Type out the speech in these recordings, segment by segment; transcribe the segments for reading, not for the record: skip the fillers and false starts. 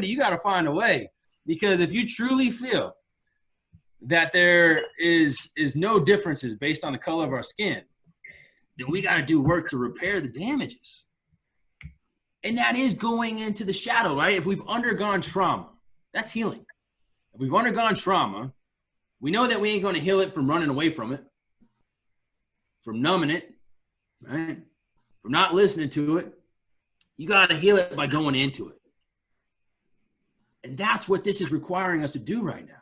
you got to find a way, because if you truly feel that there is no differences based on the color of our skin, then we got to do work to repair the damages. And that is going into the shadow, right? If we've undergone trauma, that's healing. If we've undergone trauma, we know that we ain't going to heal it from running away from it, from numbing it, right? From not listening to it. You got to heal it by going into it. And that's what this is requiring us to do right now.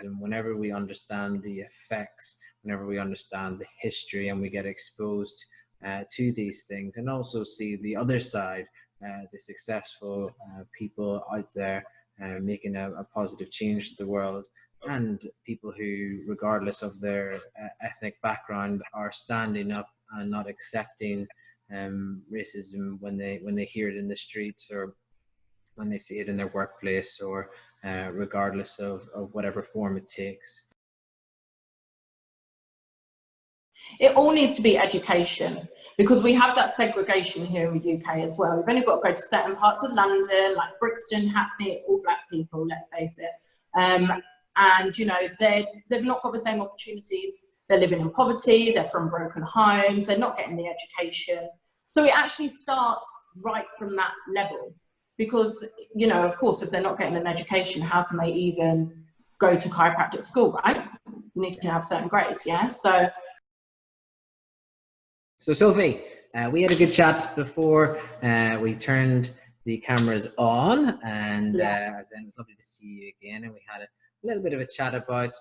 And whenever we understand the effects, whenever we understand the history, and we get exposed to these things, and also see the other side, the successful people out there making a positive change to the world, and people who, regardless of their ethnic background, are standing up and not accepting racism when they hear it in the streets, or when they see it in their workplace, or regardless of whatever form it takes. It all needs to be education, because we have that segregation here in the UK as well. We've only got to go to certain parts of London, like Brixton, Hackney, it's all black people, let's face it. And, you know, they've not got the same opportunities. They're living in poverty, they're from broken homes, they're not getting the education. So it actually starts right from that level. Because, you know, of course, if they're not getting an education, how can they even go to chiropractic school, right? You need to have certain grades, yeah? So Sophie, we had a good chat before we turned the cameras on, and it was lovely to see you again, and we had a little bit of a chat about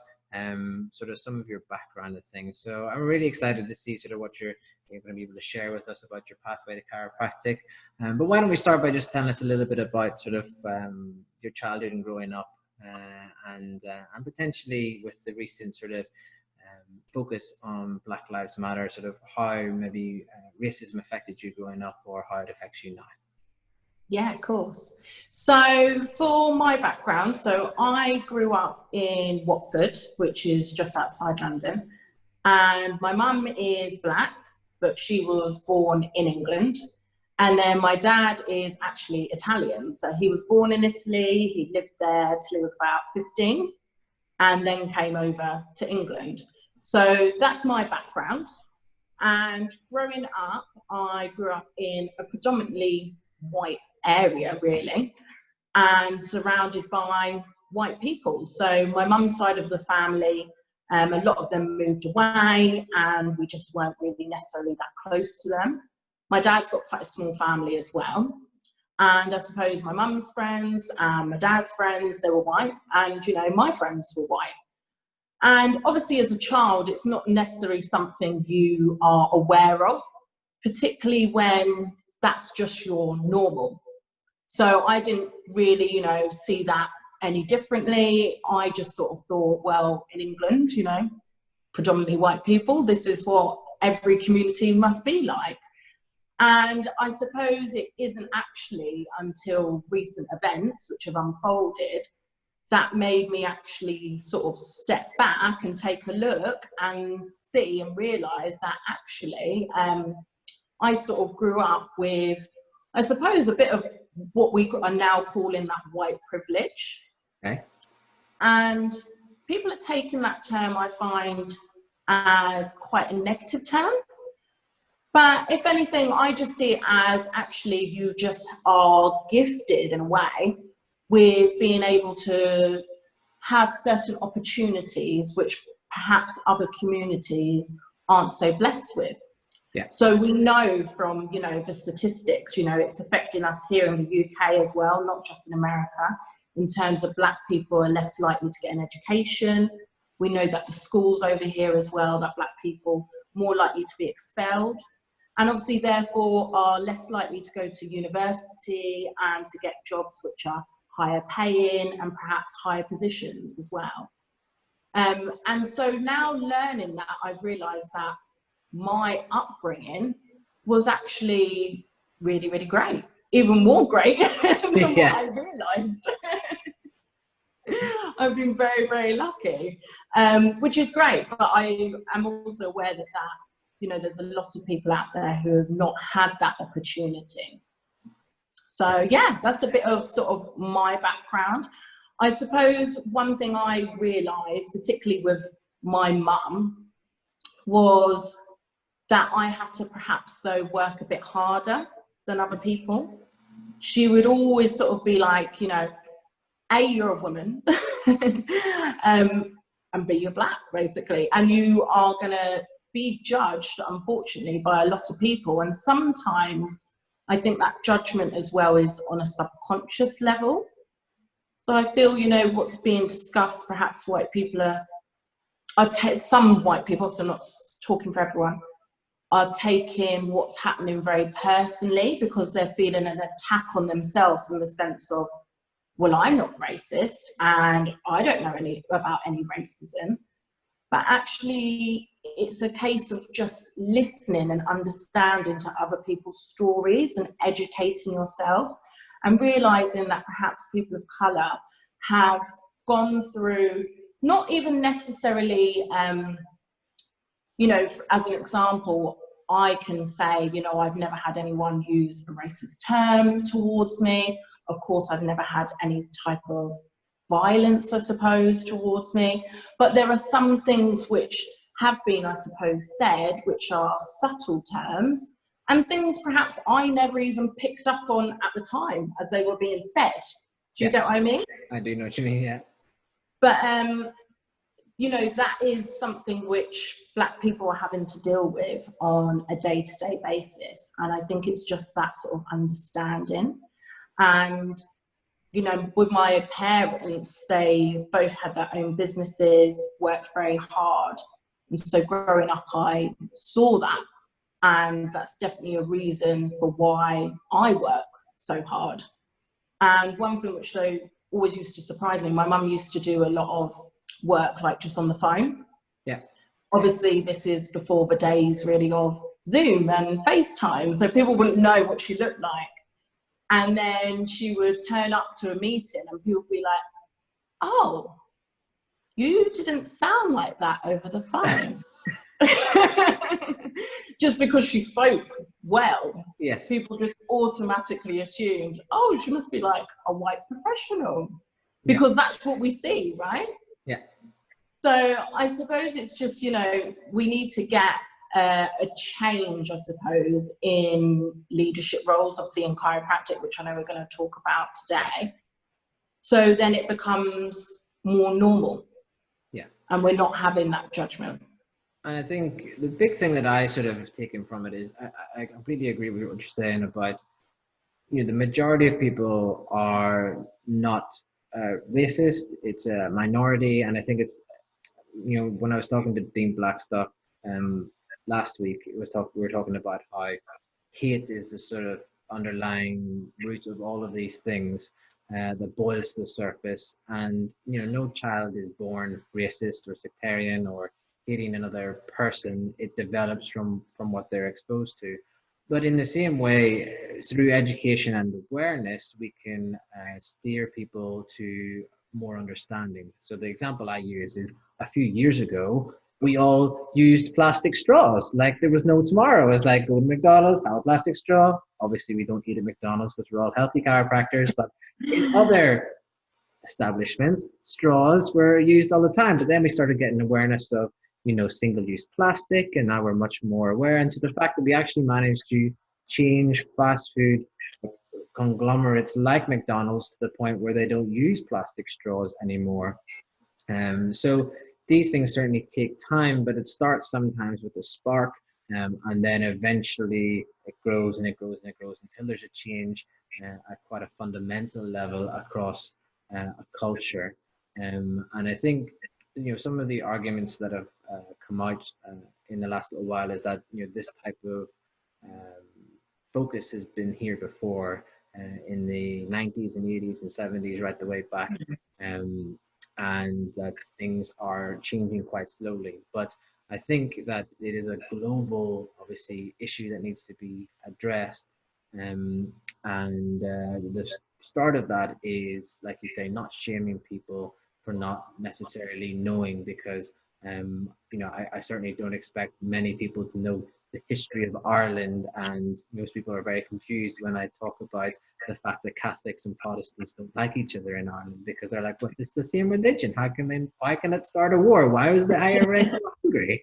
sort of some of your background and things. So I'm really excited to see sort of what you're going to be able to share with us about your pathway to chiropractic. But why don't we start by just telling us a little bit about sort of your childhood and growing up, and potentially with the recent sort of focus on Black Lives Matter, sort of how maybe racism affected you growing up, or how it affects you now. Yeah, of course. So for my background, so I grew up in Watford, which is just outside London. And my mum is black, but she was born in England. And then my dad is actually Italian. So he was born in Italy. He lived there till he was about 15, and then came over to England. So that's my background. And growing up, I grew up in a predominantly white area, really, and surrounded by white people. So my mum's side of the family, a lot of them moved away, and we just weren't really necessarily that close to them. My dad's got quite a small family as well, and I suppose my mum's friends and my dad's friends, they were white, and you know, my friends were white. And obviously as a child, it's not necessarily something you are aware of, particularly when that's just your normal. So I didn't really, you know, see that any differently. I just sort of thought, well, in England, you know, predominantly white people, this is what every community must be like. And I suppose it isn't actually until recent events which have unfolded that made me actually sort of step back and take a look and see and realise that actually I sort of grew up with, I suppose, a bit of what we are now calling that white privilege. Okay. And people are taking that term, I find, as quite a negative term. But if anything, I just see it as actually you just are gifted in a way with being able to have certain opportunities which perhaps other communities aren't so blessed with. Yeah. So we know from, you know, the statistics, you know, it's affecting us here in the UK as well, not just in America, in terms of black people are less likely to get an education. We know that the schools over here as well, that black people more likely to be expelled, and obviously therefore are less likely to go to university and to get jobs which are higher paying and perhaps higher positions as well. And so now learning that, I've realised that my upbringing was actually really, really great, even more great than what I realised. I've been very, very lucky, which is great, but I am also aware that that you know, there's a lot of people out there who have not had that opportunity. So yeah, that's a bit of sort of my background. I suppose one thing I realised, particularly with my mum, was that I had to perhaps though work a bit harder than other people. She would always sort of be like, you know, A, you're a woman, and B, you're black, basically. And you are going to be judged, unfortunately, by a lot of people. And sometimes I think that judgment as well is on a subconscious level. So I feel, you know, what's being discussed, perhaps white people some white people, so I'm not talking for everyone, are taking what's happening very personally because they're feeling an attack on themselves in the sense of, well, I'm not racist and I don't know about any racism. But actually, it's a case of just listening and understanding to other people's stories and educating yourselves and realizing that perhaps people of color have gone through, not even necessarily, you know, as an example, I can say, you know, I've never had anyone use a racist term towards me. Of course, I've never had any type of violence, I suppose, towards me. But there are some things which have been, I suppose, said, which are subtle terms, and things perhaps I never even picked up on at the time as they were being said. Do you get what I mean? I do know what you mean, yeah. But, you know, that is something which Black people are having to deal with on a day-to-day basis. And I think it's just that sort of understanding. And, you know, with my parents, they both had their own businesses, worked very hard. And so growing up, I saw that. And that's definitely a reason for why I work so hard. And one thing which always used to surprise me, my mum used to do a lot of work like just on the phone. Yeah. Obviously, this is before the days really of Zoom and FaceTime, so people wouldn't know what she looked like. And then she would turn up to a meeting and people would be like, oh, you didn't sound like that over the phone. Just because she spoke well. Yes. People just automatically assumed, oh, she must be like a white professional. Because that's what we see, right? Yeah. So I suppose it's just, you know, we need to get a change, I suppose, in leadership roles, obviously in chiropractic, which I know we're going to talk about today. So then it becomes more normal. Yeah. And we're not having that judgment. And I think the big thing that I sort of taken from it is I completely agree with what you're saying about, you know, the majority of people are not racist. It's a minority. And I think it's, you know, when I was talking to Dean Blackstock last week, we were talking about how hate is the sort of underlying root of all of these things that boils to the surface. And, you know, no child is born racist or sectarian or hating another person. It develops from what they're exposed to. But in the same way, through education and awareness, we can steer people to more understanding. So the example I use is a few years ago, we all used plastic straws like there was no tomorrow. It's like, go to McDonald's, have a plastic straw. Obviously, we don't eat at McDonald's because we're all healthy chiropractors, but in other establishments, straws were used all the time. But then we started getting awareness of, you know, single-use plastic, and now we're much more aware. And to the fact that we actually managed to change fast food conglomerates like McDonald's to the point where they don't use plastic straws anymore. So these things certainly take time, but it starts sometimes with a spark, and then eventually it grows and it grows and it grows until there's a change at quite a fundamental level across a culture. And I think, you know, some of the arguments that have come out in the last little while is that, you know, this type of focus has been here before in the 90s and 80s and 70s, right the way back, and that things are changing quite slowly. But I think that it is a global, obviously, issue that needs to be addressed. And the start of that is, like you say, not shaming people for not necessarily knowing, because You know, I certainly don't expect many people to know the history of Ireland, and most people are very confused when I talk about the fact that Catholics and Protestants don't like each other in Ireland, because they're like, well, it's the same religion. Why can it start a war? Why was the IRA so angry?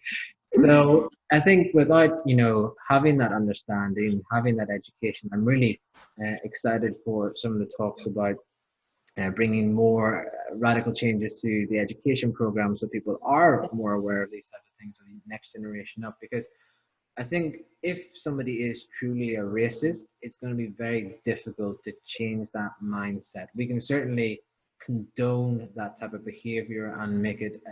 So I think without, you know, having that understanding, having that education, I'm really excited for some of the talks about bringing more radical changes to the education program, so people are more aware of these types of things, or the next generation up. Because I think if somebody is truly a racist, it's going to be very difficult to change that mindset. We can certainly condone that type of behavior and make it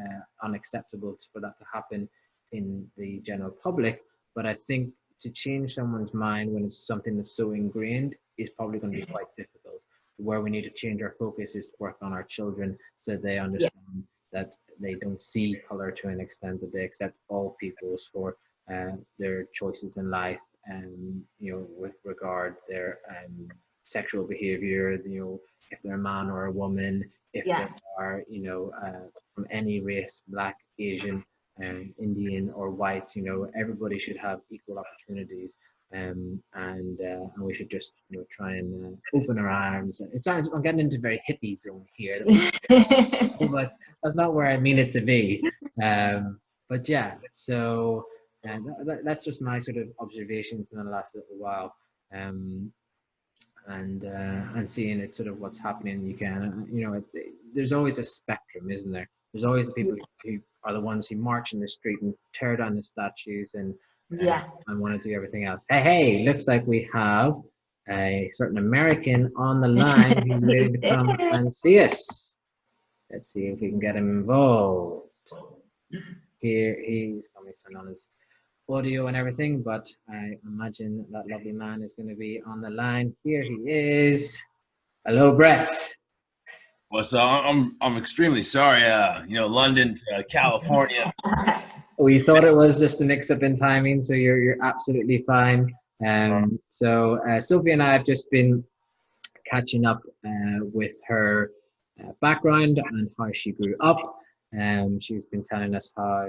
unacceptable for that to happen in the general public. But I think to change someone's mind when it's something that's so ingrained is probably going to be quite difficult. Where we need to change our focus is to work on our children, so they understand that they don't see color to an extent, that they accept all peoples for their choices in life, and you know, with regard their sexual behavior, you know, if they're a man or a woman, if they are, you know, from any race, black, Asian, Indian or white, you know, everybody should have equal opportunities. And we should just, you know, try and open our arms. It sounds, I'm getting into very hippie zone here, but that's not where I mean it to be. But yeah, so that's just my sort of observations in the last little while, and seeing it sort of what's happening in the UK. And, you know, there's always a spectrum, isn't there? There's always the people who are the ones who march in the street and tear down the statues and want to do everything else. Hey, looks like we have a certain American on the line who's waiting to come and see us. Let's see if we can get him involved. Here he's coming to turn on his audio and everything, but I imagine that lovely man is going to be on the line. Here he is. Hello, Brett. Well, so I'm extremely sorry. You know, London to California. We thought it was just a mix-up in timing, so you're absolutely fine. So Sophie and I have just been catching up with her background and how she grew up. She's been telling us how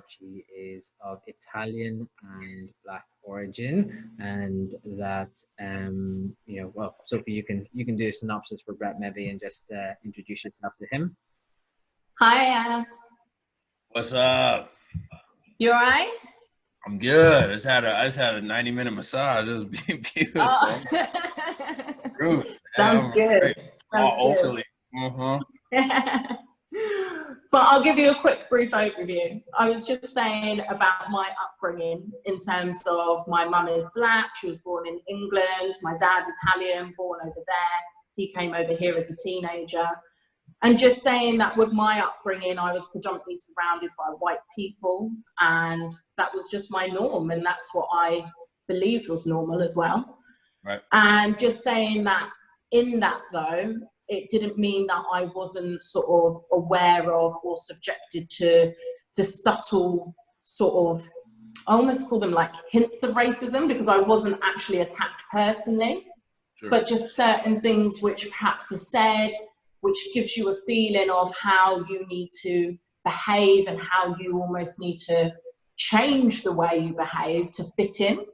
she is of Italian and Black origin, and that you know, well, Sophie, you can do a synopsis for Brett maybe, and just introduce yourself to him. Hi, Anna. What's up? You all right? I'm good. I just had a 90-minute massage. It was beautiful. Oh. Sounds good. Sounds good. But I'll give you a quick brief overview. I was just saying about my upbringing in terms of my mum is Black. She was born in England. My dad's Italian, born over there. He came over here as a teenager. And just saying that with my upbringing, I was predominantly surrounded by white people, and that was just my norm, and that's what I believed was normal as well. Right. And just saying that in that, though, it didn't mean that I wasn't sort of aware of or subjected to the subtle sort of, I almost call them like hints of racism, because I wasn't actually attacked personally, but just certain things which perhaps are said, which gives you a feeling of how you need to behave and how you almost need to change the way you behave to fit in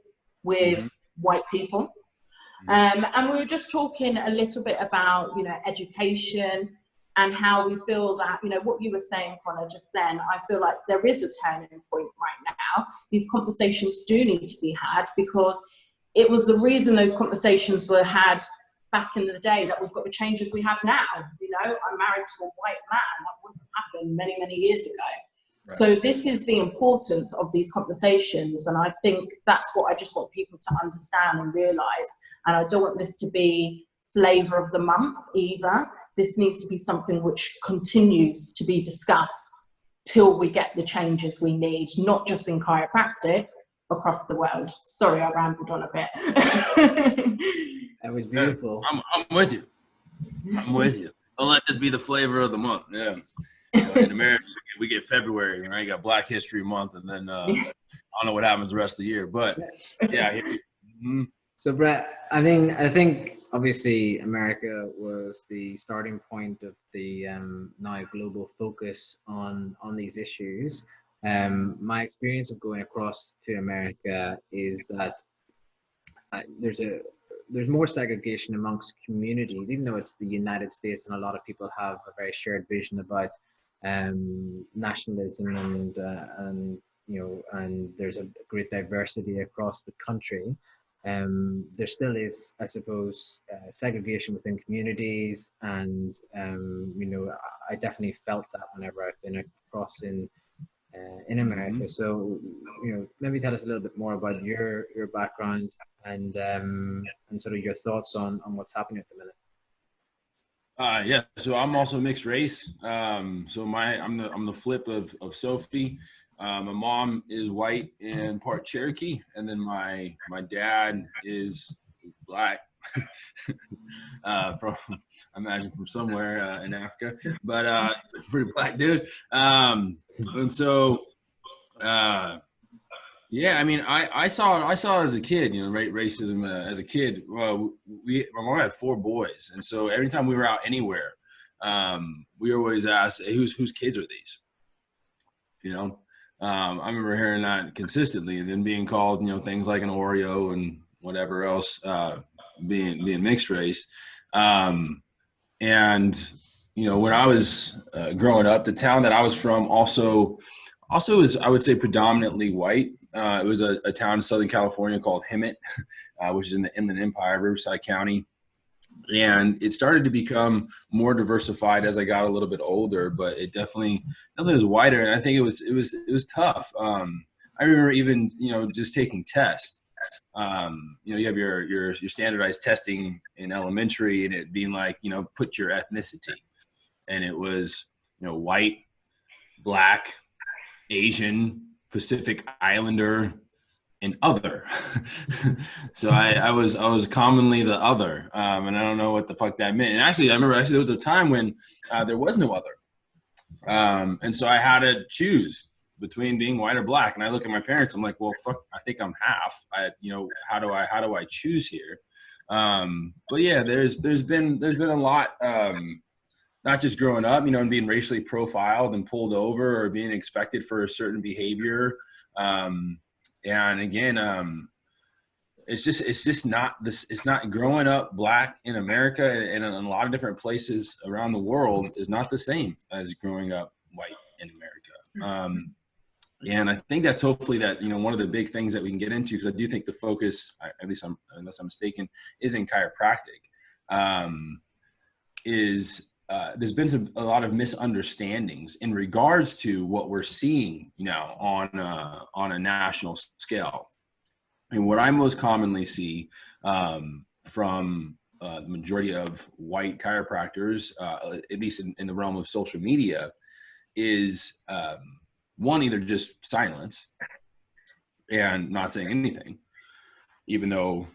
with white people. And we were just talking a little bit about, you know, education and how we feel that, you know, what you were saying, Connor, just then, I feel like there is a turning point right now. These conversations do need to be had, because it was the reason those conversations were had back in the day that we've got the changes we have now. You know, I'm married to a white man. That wouldn't happen many, many years ago. Right. So this is the importance of these conversations. And I think that's what I just want people to understand and realize. And I don't want this to be flavor of the month either. This needs to be something which continues to be discussed till we get the changes we need, not just in chiropractic, across the world. Sorry, I rambled on a bit. That was beautiful. I'm with you. I'm with you. Don't let this be the flavor of the month. Yeah. You know, in America, we get February, right? You got Black History Month, and then I don't know what happens the rest of the year. But yeah. So Brett, I think obviously America was the starting point of the now global focus on these issues. My experience of going across to America is that there's more segregation amongst communities, even though it's the United States and a lot of people have a very shared vision about nationalism and and there's a great diversity across the country. There still is, I suppose, segregation within communities, and I definitely felt that whenever I've been across in America. So, maybe tell us a little bit more about your background and sort of your thoughts on what's happening at the minute. Yeah, so I'm also mixed race. So I'm the flip of Sophie. My mom is white and part Cherokee, and then my dad is black. From I imagine from somewhere in Africa, but pretty black dude. And so yeah, I mean, I saw it as a kid, racism as a kid. Well, my mom had 4 boys, and so every time we were out anywhere, we always asked, hey, whose kids are these? I remember hearing that consistently, and then being called, things like an Oreo and whatever else, being mixed race. And when I was growing up, the town that I was from also is, I would say, predominantly white. It was a town in Southern California called Hemet, which is in the Inland Empire, Riverside County. And it started to become more diversified as I got a little bit older, but it definitely was whiter. And I think it was tough. I remember even, just taking tests. You have your standardized testing in elementary, and it being like, put your ethnicity. And it was, white, black, Asian, Pacific Islander, and other. So I was commonly the other, and I don't know what the fuck that meant. And actually, I remember there was a time when there was no other, and so I had to choose between being white or black. And I look at my parents, I'm like, well, fuck, I think I'm half. How do I choose here? But yeah, there's been a lot. Not just growing up, and being racially profiled and pulled over, or being expected for a certain behavior. And again, it's just not this. It's not growing up black in America and in a lot of different places around the world is not the same as growing up white in America. And I think that's hopefully that, one of the big things that we can get into, because I do think the focus, unless I'm mistaken, is in chiropractic, there's been a lot of misunderstandings in regards to what we're seeing now on a national scale. And what I most commonly see from the majority of white chiropractors, at least in the realm of social media, is one, either just silence and not saying anything, even though,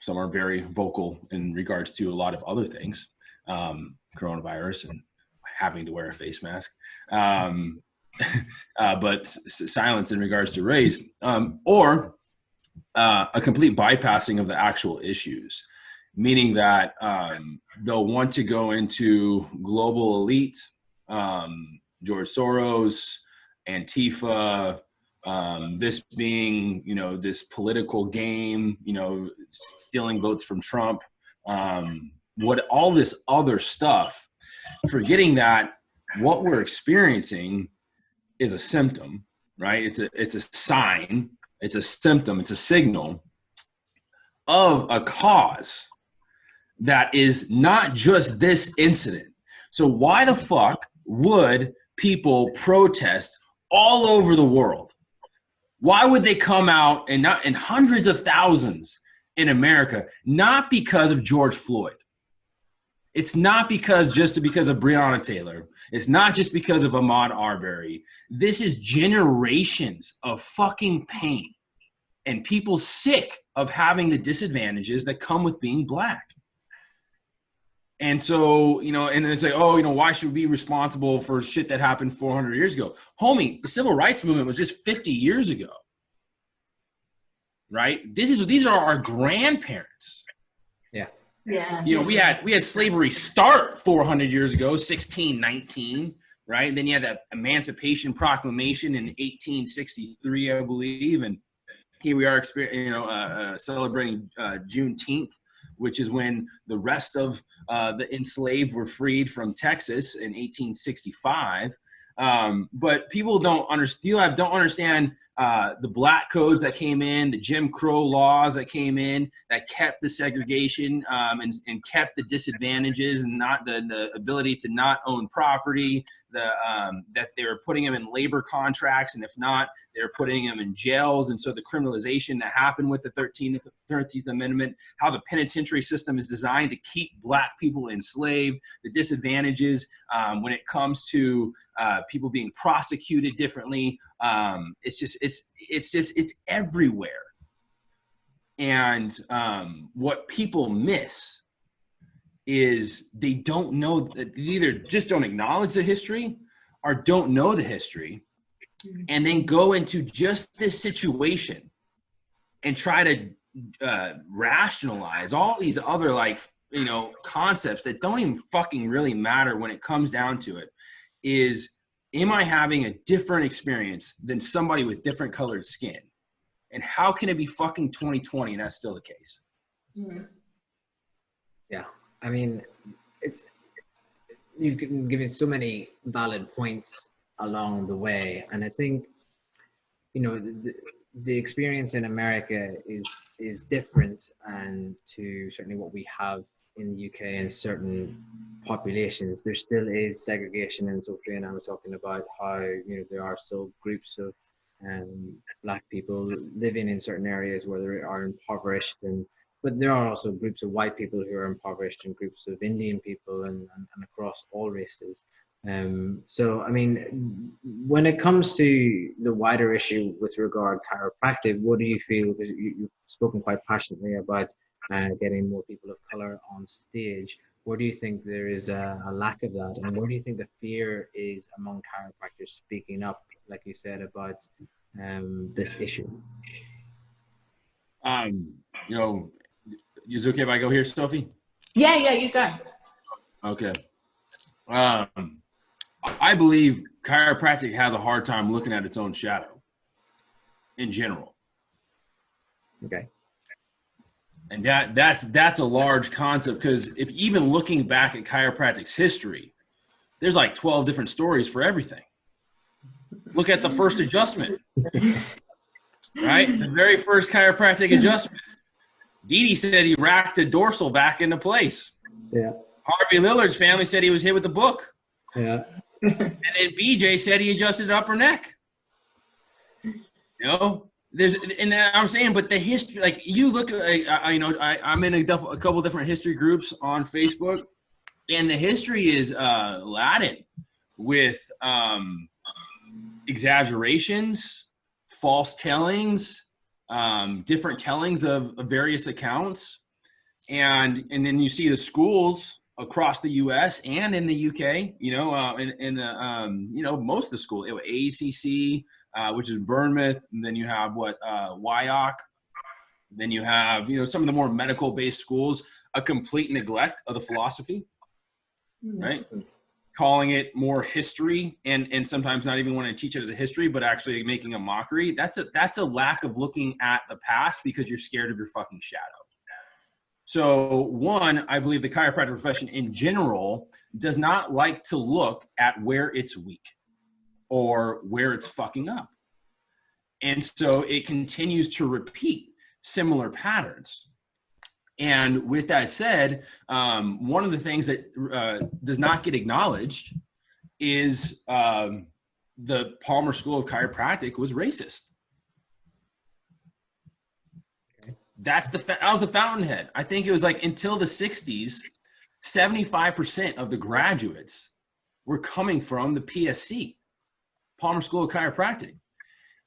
some are very vocal in regards to a lot of other things. Coronavirus and having to wear a face mask, but silence in regards to race, or a complete bypassing of the actual issues, meaning that they'll want to go into global elite, George Soros, Antifa, this being, this political game, stealing votes from Trump, all this other stuff, forgetting that what we're experiencing is a symptom, right? It's a sign, it's a symptom, it's a signal of a cause that is not just this incident. So why the fuck would people protest all over the world? Why would they come out and not in hundreds of thousands in America? Not because of George Floyd. It's not because of Breonna Taylor. It's not just because of Ahmaud Arbery. This is generations of fucking pain and people sick of having the disadvantages that come with being black. And so, and it's like, why should we be responsible for shit that happened 400 years ago? Homie, the civil rights movement was just 50 years ago, right? These are our grandparents. Yeah. Yeah. You know, we had slavery start 400 years ago, 1619, right? Then you had that Emancipation Proclamation in 1863, I believe, and here we are, celebrating Juneteenth, which is when the rest of the enslaved were freed from Texas in 1865. But people don't understand the black codes that came in, the Jim Crow laws that came in that kept the segregation and kept the disadvantages and not the ability to not own property, that they were putting them in labor contracts, and if not, they were putting them in jails. And so the criminalization that happened with the 13th Amendment, how the penitentiary system is designed to keep black people enslaved, the disadvantages when it comes to people being prosecuted differently. It's everywhere. And what people miss is they don't know, they either just don't acknowledge the history or don't know the history, and then go into just this situation and try to rationalize all these other concepts that don't even fucking really matter when it comes down to it. Is, am I having a different experience than somebody with different colored skin? And how can it be fucking 2020 and that's still the case? Yeah, I mean, you've given so many valid points along the way, and I think, you know, the experience in America is different, and to certainly what we have in the UK and certain populations. There still is segregation, and Sophie and I were talking about how, you know, there are still groups of black people living in certain areas where they are impoverished, but there are also groups of white people who are impoverished, and groups of Indian people, and across all races. So, I mean, when it comes to the wider issue with regard chiropractic, what do you feel? Because you've spoken quite passionately about getting more people of color on stage. Where do you think there is a lack of that? And where do you think the fear is among chiropractors speaking up, like you said, about this issue? You know, is it okay if I go here, Sophie? Yeah, you go. Okay. I believe chiropractic has a hard time looking at its own shadow in general. Okay. And that's a large concept, because if even looking back at chiropractic's history, there's like 12 different stories for everything. Look at the first adjustment, right? The very first chiropractic adjustment. Didi said he racked a dorsal back into place. Yeah. Harvey Lillard's family said he was hit with a book. Yeah. And then BJ said he adjusted the upper neck. You know, and I'm saying, but the history, like you look at, I'm in a couple different history groups on Facebook, and the history is laden with exaggerations, false tellings, different tellings of various accounts, and then you see the schools across the U.S. and in the UK, most of the school, ACC, which is Bournemouth, and then you have WYOC, then you have, some of the more medical-based schools, a complete neglect of the philosophy, right? Calling it more history, and sometimes not even wanting to teach it as a history, but actually making a mockery. That's a lack of looking at the past because you're scared of your fucking shadow. So one, I believe the chiropractic profession in general does not like to look at where it's weak or where it's fucking up. And so it continues to repeat similar patterns. And with that said, one of the things that does not get acknowledged is the Palmer School of Chiropractic was racist. That was the fountainhead. I think it was like until the 60s, 75% of the graduates were coming from the PSC, Palmer School of Chiropractic.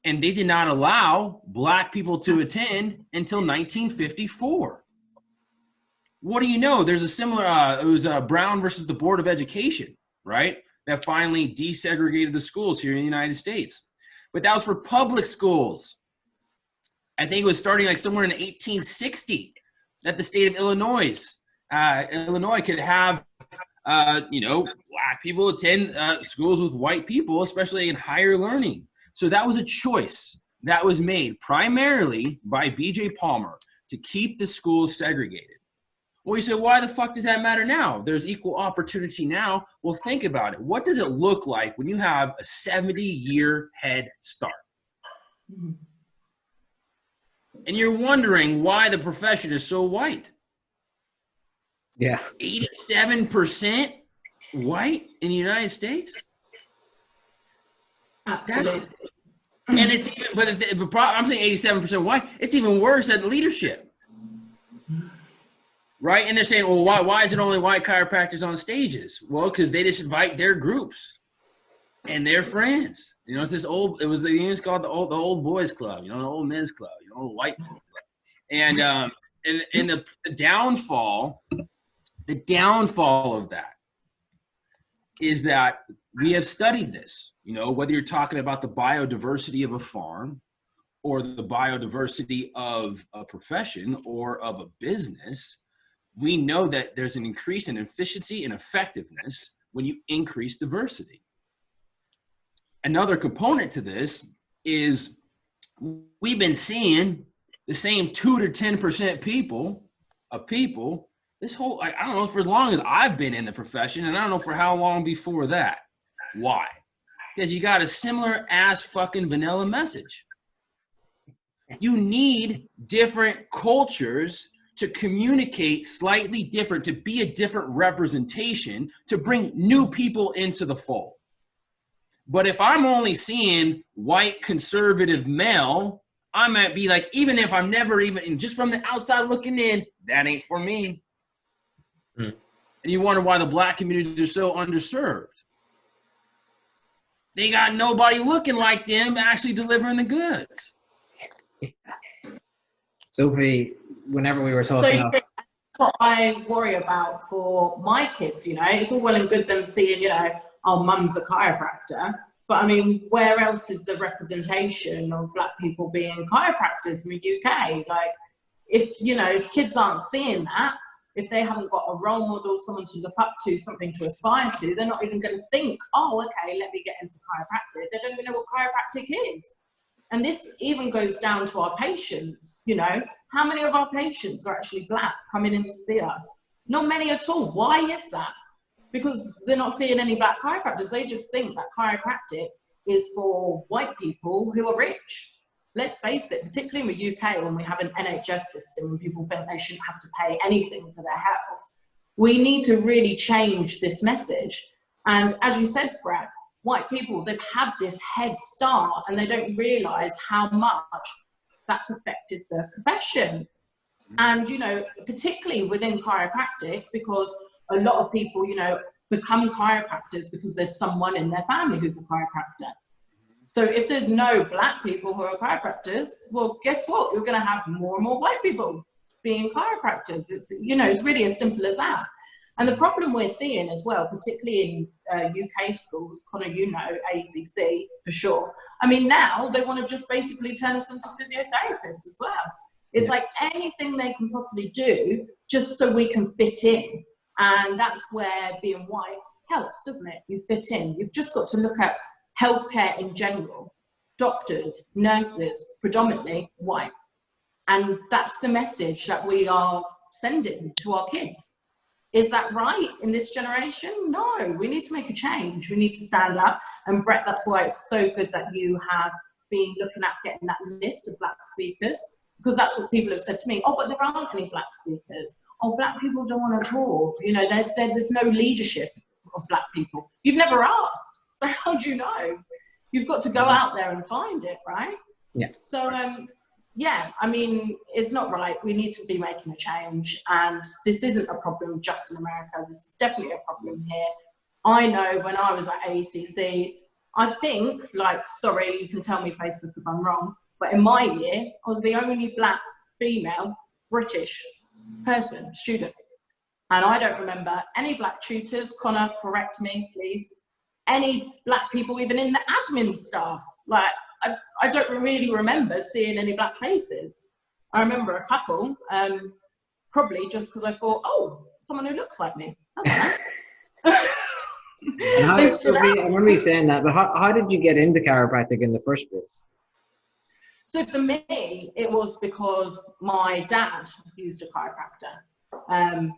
And they did not allow black people to attend until 1954. What do you know? There's a similar, it was Brown versus the Board of Education, right? That finally desegregated the schools here in the United States. But that was for public schools. I think it was starting like somewhere in 1860 that the state of Illinois Illinois could have, black people attend schools with white people, especially in higher learning. So that was a choice that was made primarily by B.J. Palmer to keep the schools segregated. Well, you say, why the fuck does that matter now? There's equal opportunity now. Well, think about it. What does it look like when you have a 70-year head start? Mm-hmm. And you're wondering why the profession is so white. Yeah. 87% white in the United States? Absolutely. And it's even, but I'm saying 87% white. It's even worse at leadership. Right? And they're saying, well, why is it only white chiropractors on stages? Well, because they just invite their groups and their friends. You know, it's this old, it's called the old boys club, the old men's club, the white men club. And the downfall of that is that we have studied this, whether you're talking about the biodiversity of a farm or the biodiversity of a profession or of a business. We know that there's an increase in efficiency and effectiveness when you increase diversity. Another component to this is we've been seeing the same 2 to 10% people this whole, I don't know, for as long as I've been in the profession, and I don't know for how long before that. Why? Because you got a similar ass fucking vanilla message. You need different cultures to communicate slightly different, to be a different representation, to bring new people into the fold. But if I'm only seeing white conservative male, I might be like, even if I'm never even, just from the outside looking in, that ain't for me. And you wonder why the black communities are so underserved. They got nobody looking like them actually delivering the goods. Sophie, whenever we were talking, that's what I worry about for my kids. It's all well and good them seeing, oh, mum's a chiropractor, but I mean, where else is the representation of black people being chiropractors in the UK? Like, if kids aren't seeing that, if they haven't got a role model, someone to look up to, something to aspire to, they're not even going to think, oh, okay, let me get into chiropractic. They don't even know what chiropractic is. And this even goes down to our patients, How many of our patients are actually black coming in to see us? Not many at all. Why is that? Because they're not seeing any black chiropractors. They just think that chiropractic is for white people who are rich. Let's face it, particularly in the UK, when we have an NHS system and people think they shouldn't have to pay anything for their health, we need to really change this message. And as you said, Brad, white people, they've had this head start and they don't realize how much that's affected the profession. And, particularly within chiropractic, because a lot of people, become chiropractors because there's someone in their family who's a chiropractor. So if there's no black people who are chiropractors, well, guess what? You're going to have more and more white people being chiropractors. It's, it's really as simple as that. And the problem we're seeing as well, particularly in UK schools, Connor, ACC for sure. I mean, now they want to just basically turn us into physiotherapists as well. It's like anything they can possibly do just so we can fit in. And that's where being white helps, doesn't it? You fit in. You've just got to look at healthcare in general. Doctors, nurses, predominantly white. And that's the message that we are sending to our kids. Is that right in this generation? No, we need to make a change. We need to stand up. And Brett, that's why it's so good that you have been looking at getting that list of black speakers, because that's what people have said to me. Oh, but there aren't any black speakers. Oh, black people don't want to talk. There's no leadership of black people. You've never asked. So how do you know? You've got to go out there and find it, right? Yeah. So, I mean, it's not right. We need to be making a change. And this isn't a problem just in America. This is definitely a problem here. I know when I was at ACC, I think, sorry, you can tell me Facebook if I'm wrong, but in my year, I was the only black female British person, student. And I don't remember any black tutors. Connor, correct me, please. Any black people even in the admin staff. I don't really remember seeing any black faces. I remember a couple. probably just because I thought, oh, someone who looks like me. That's nice. And how, Sophie, I remember you saying that, but how did you get into chiropractic in the first place? So for me, it was because my dad used a chiropractor.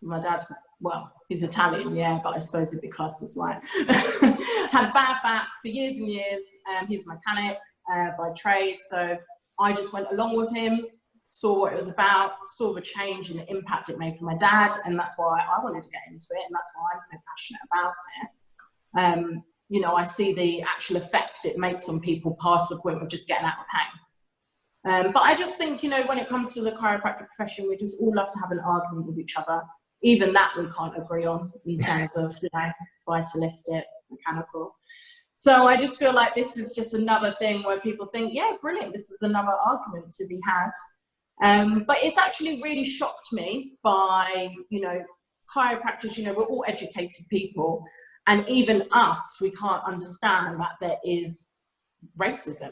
My dad, well, he's Italian, yeah, but I suppose it'd be classed as white. Had bad back for years and years. He's a mechanic by trade, so I just went along with him, saw what it was about, saw the change and the impact it made for my dad, and that's why I wanted to get into it, and that's why I'm so passionate about it. You know, I see the actual effect it makes on people past the point of just getting out of pain. But I just think, you know, when it comes to the chiropractic profession, we just all love to have an argument with each other. Even that we can't agree on in terms of, you know, vitalistic, mechanical. So I just feel like this is just another thing where people think, yeah, brilliant, this is another argument to be had. But it's actually really shocked me by, you know, chiropractors, you know, we're all educated people. And even us, we can't understand that there is racism.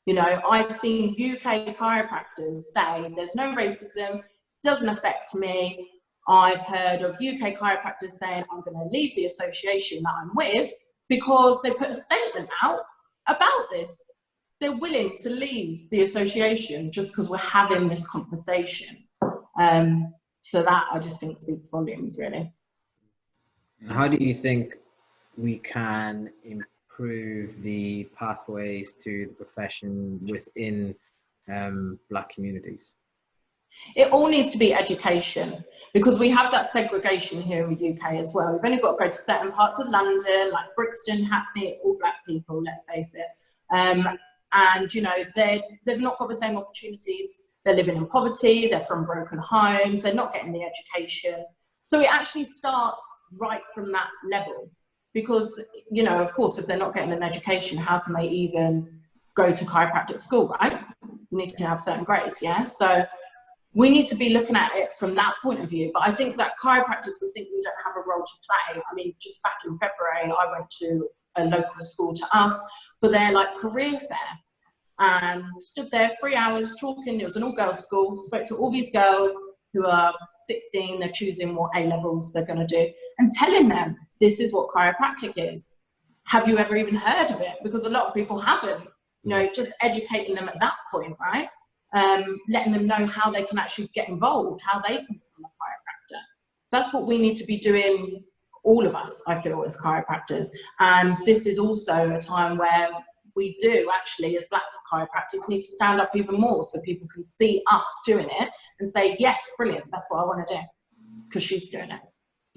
You know, I've seen UK chiropractors say there's no racism, doesn't affect me. I've heard of UK chiropractors saying I'm going to leave the association that I'm with because they put a statement out about this. They're willing to leave the association just because we're having this conversation. So that I just think speaks volumes, really. How do you think we can improve the pathways to the profession within Black communities? It all needs to be education, because we have that segregation here in the UK as well. We've only got to go to certain parts of London, like Brixton, Hackney, it's all Black people, let's face it. And, you know, they've not got the same opportunities. They're living in poverty, they're from broken homes, they're not getting the education. So it actually starts right from that level. Because, you know, of course, if they're not getting an education, how can they even go to chiropractic school, right? You need to have certain grades, yeah? So we need to be looking at it from that point of view. But I think that chiropractors would think we don't have a role to play. I mean, just back in February, I went to a local school to us for their like career fair and stood there 3 hours talking. It was an all-girls school, spoke to all these girls who are 16, they're choosing what A-levels they're going to do, and telling them, this is what chiropractic is. Have you ever even heard of it? Because a lot of people haven't. You know, just educating them at that point, right? Letting them know how they can actually get involved, how they can become a chiropractor. That's what we need to be doing, all of us, I feel, as chiropractors. And this is also a time where we do actually, as Black chiropractors, need to stand up even more so people can see us doing it and say, yes, brilliant, that's what I want to do, because she's doing it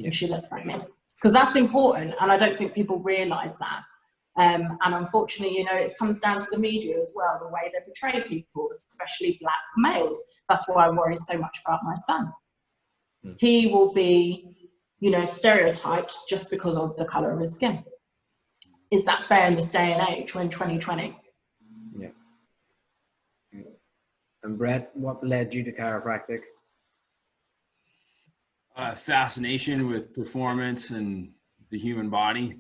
and she looks like me. Because that's important, and I don't think people realise that. And unfortunately, you know, it comes down to the media as well, the way they portray people, especially Black males. That's why I worry so much about my son. He will be, you know, stereotyped just because of the colour of his skin. Is that fair in this day and age, when 2020? Yeah. And Brett, what led you to chiropractic? Fascination with performance and the human body.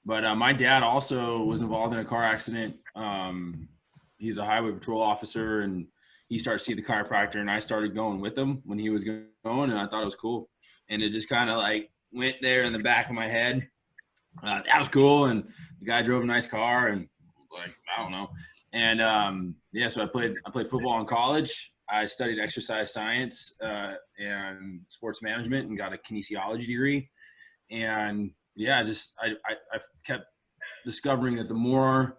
But my dad also was involved in a car accident. He's a highway patrol officer, and he started to see the chiropractor, and I started going with him when he was going, and I thought it was cool. And it just kind of like went there in the back of my head. That was cool, and the guy drove a nice car, and like, I don't know. And yeah, so I played football in college. I studied exercise science and sports management, and got a kinesiology degree. And yeah, I kept discovering that the more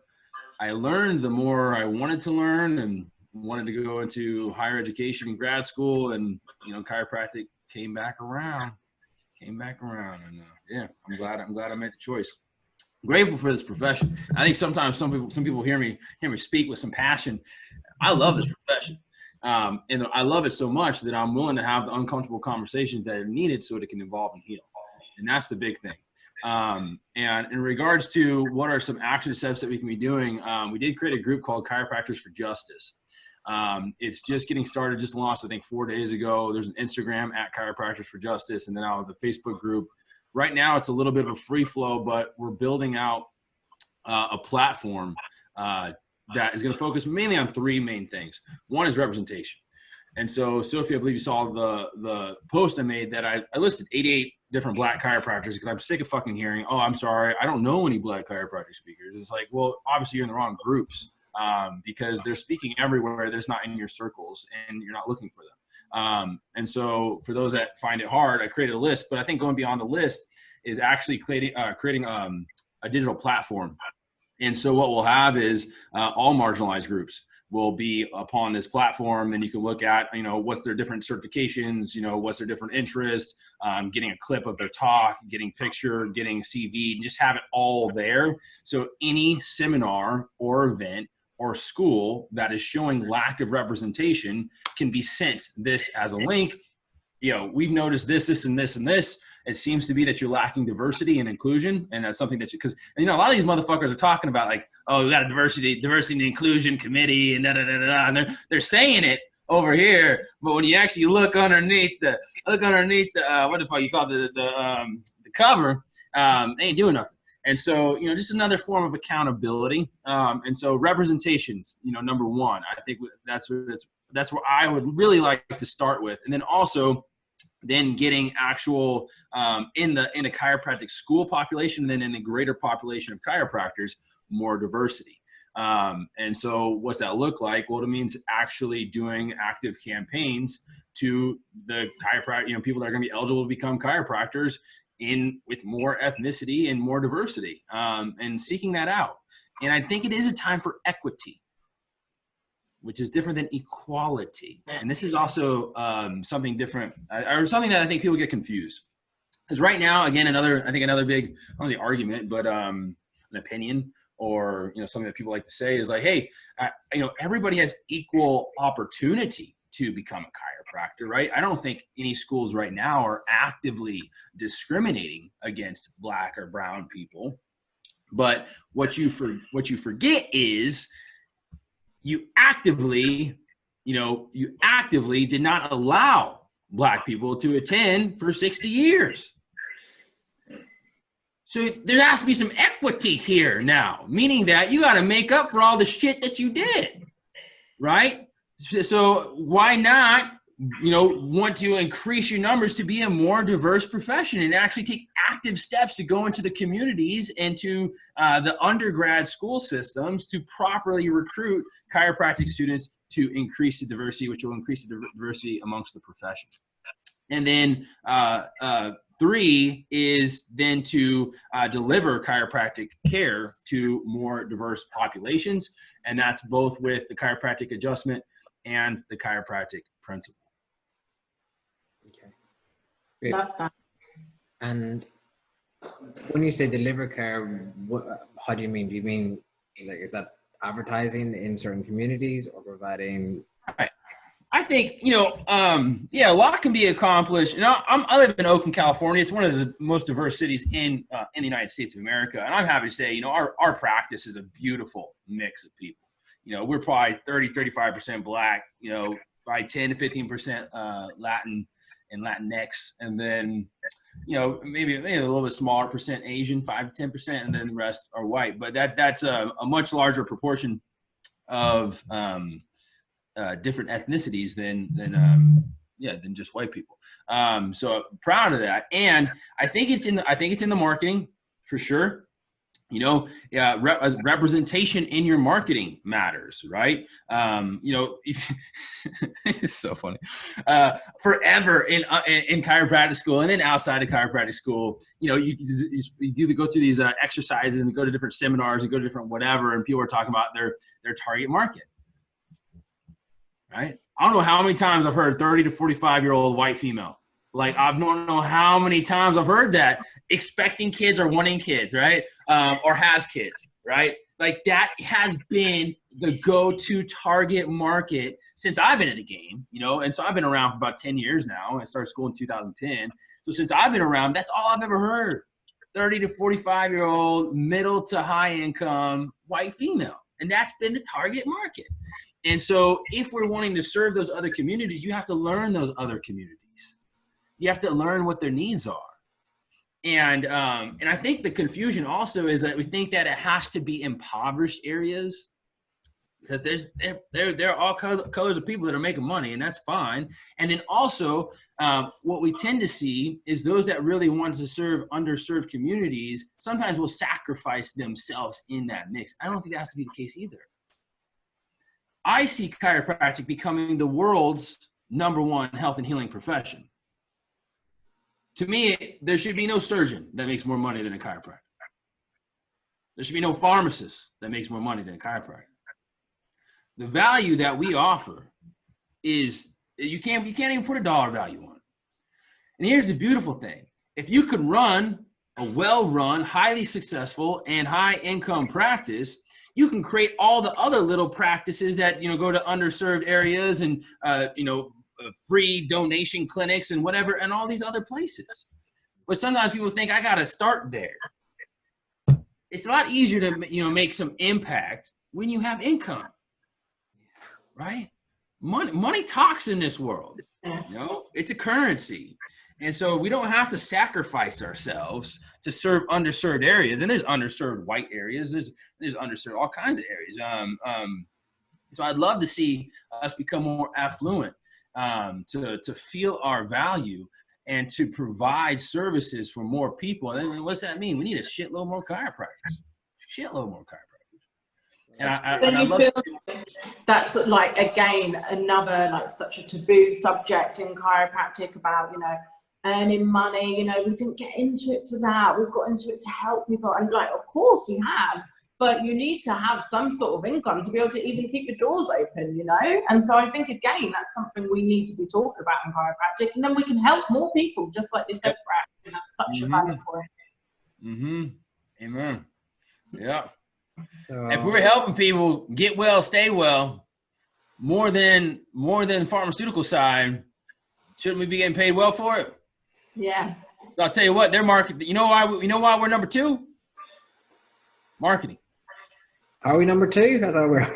I learned, the more I wanted to learn, and wanted to go into higher education and grad school. And, you know, chiropractic came back around, and yeah, I'm glad I made the choice. I'm grateful for this profession. I think sometimes some people hear me speak with some passion. I love this profession. And I love it so much that I'm willing to have the uncomfortable conversations that are needed so that it can evolve and heal. And that's the big thing. And in regards to what are some action steps that we can be doing, we did create a group called Chiropractors for Justice. It's just getting started, just launched, I think 4 days ago. There's an Instagram at Chiropractors for Justice, and then out of the Facebook group. Right now, it's a little bit of a free flow, but we're building out a platform that is going to focus mainly on three main things. One is representation. And so, Sophie, I believe you saw the post I made that I listed 88 different Black chiropractors because I'm sick of fucking hearing, oh, I'm sorry, I don't know any Black chiropractic speakers. It's like, well, obviously you're in the wrong groups because they're speaking everywhere. There's not in your circles and you're not looking for them. And so for those that find it hard, I created a list, but I think going beyond the list is actually creating a digital platform. And so what we'll have is all marginalized groups will be upon this platform, and you can look at, what's their different certifications, what's their different interests, getting a clip of their talk, getting picture, getting CV, and just have it all there. So any seminar or event or school that is showing lack of representation can be sent this as a link. We've noticed this, and this, and this. It seems to be that you're lacking diversity and inclusion. And that's something that because a lot of these motherfuckers are talking about like, oh, we got a diversity and inclusion committee and and they're saying it over here. But when you actually look underneath the what the fuck you call the cover, they ain't doing nothing. And so, just another form of accountability. And so representations, number one, I think that's where I would really like to start with. And then also then getting actual in the chiropractic school population, and then in the greater population of chiropractors, more diversity. And so what's that look like? Well, it means actually doing active campaigns to the chiropractic, people that are going to be eligible to become chiropractors with more ethnicity and more diversity, and seeking that out. And I think it is a time for equity, which is different than equality. And this is also something different, or something that I think people get confused. Because right now, again, another big, I don't want to say argument, but an opinion, or something that people like to say is like, hey, everybody has equal opportunity to become a chiropractor, right? I don't think any schools right now are actively discriminating against Black or brown people. But what you forget is you actively did not allow Black people to attend for 60 years. So there has to be some equity here now, meaning that you got to make up for all the shit that you did, right? So why not, want to increase your numbers to be a more diverse profession and actually take active steps to go into the communities and to the undergrad school systems to properly recruit chiropractic students to increase the diversity, which will increase the diversity amongst the profession. And then 3 is then to deliver chiropractic care to more diverse populations. And that's both with the chiropractic adjustment and the chiropractic principle. Okay. Great. Love that. And when you say deliver care, how do you mean? Do you mean, like, is that advertising in certain communities or providing? Right. I think, a lot can be accomplished. I live in Oakland, California. It's one of the most diverse cities in the United States of America. And I'm happy to say, our practice is a beautiful mix of people. We're probably 30-35% Black, by 10 to 15% Latin and Latinx. And then, maybe a little bit smaller percent Asian, 5 to 10%, and then the rest are white. But that's a much larger proportion of different ethnicities than just white people. So proud of that. And I think it's in the marketing for sure. Representation in your marketing matters, right? It's so funny. Forever in chiropractic school and then outside of chiropractic school, you go through these exercises and go to different seminars and go to different whatever, and people are talking about their target market, right? I don't know how many times I've heard 30 to 45-year-old white female. Like, I don't know how many times I've heard that, expecting kids or wanting kids, right? Or has kids, right? Like, that has been the go-to target market since I've been in the game, and so I've been around for about 10 years now. I started school in 2010. So since I've been around, that's all I've ever heard. 30 to 45-year-old, middle to high income white female. And that's been the target market. And so if we're wanting to serve those other communities, you have to learn those other communities. You have to learn what their needs are. And I think the confusion also is that we think that it has to be impoverished areas because there are all colors of people that are making money, and that's fine. And then also, what we tend to see is those that really want to serve underserved communities sometimes will sacrifice themselves in that mix. I don't think that has to be the case either. I see chiropractic becoming the world's #1 health and healing profession. To me, there should be no surgeon that makes more money than a chiropractor. There should be no pharmacist that makes more money than a chiropractor. The value that we offer is you can't even put a dollar value on it. And here's the beautiful thing. If you could run a well-run, highly successful, and high-income practice, you can create all the other little practices that, go to underserved areas and, free donation clinics and whatever, and all these other places. But sometimes people think I got to start there. It's a lot easier to, make some impact when you have income, right? Money talks in this world. It's a currency. And so we don't have to sacrifice ourselves to serve underserved areas. And there's underserved white areas. There's underserved all kinds of areas. So I'd love to see us become more affluent, to feel our value and to provide services for more people. And what's that mean? We need a shitload more chiropractors. Shitload more chiropractors. And I love that's like, again, another like such a taboo subject in chiropractic about, earning money. We didn't get into it for that. We've got into it to help people. And like, of course we have, but you need to have some sort of income to be able to even keep your doors open, And so I think, again, that's something we need to be talking about in chiropractic. And then we can help more people, just like this. Yep. And that's such a value for it. Amen. Yeah. If we're helping people get well, stay well, more than pharmaceutical side, shouldn't we be getting paid well for it? Yeah. So I'll tell you what, their market. You know why we're #2? Marketing. Are we #2? I thought we were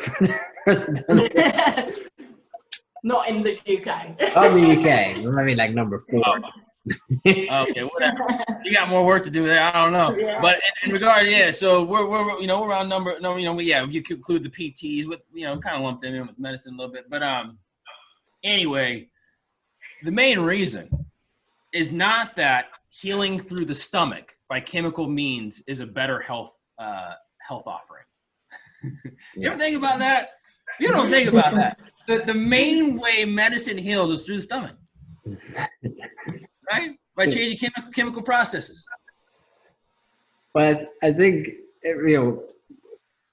Not in the UK. Oh, the UK. Maybe like #4. Okay, whatever. You got more work to do there. I don't know, yeah. But in regard, yeah. So we're around number. If you include the PTs, with kind of lump them in with medicine a little bit. But anyway, the main reason is not that healing through the stomach by chemical means is a better health offering. You ever think about that? You don't think about that. The main way medicine heals is through the stomach. Right? By changing chemical processes. But I think,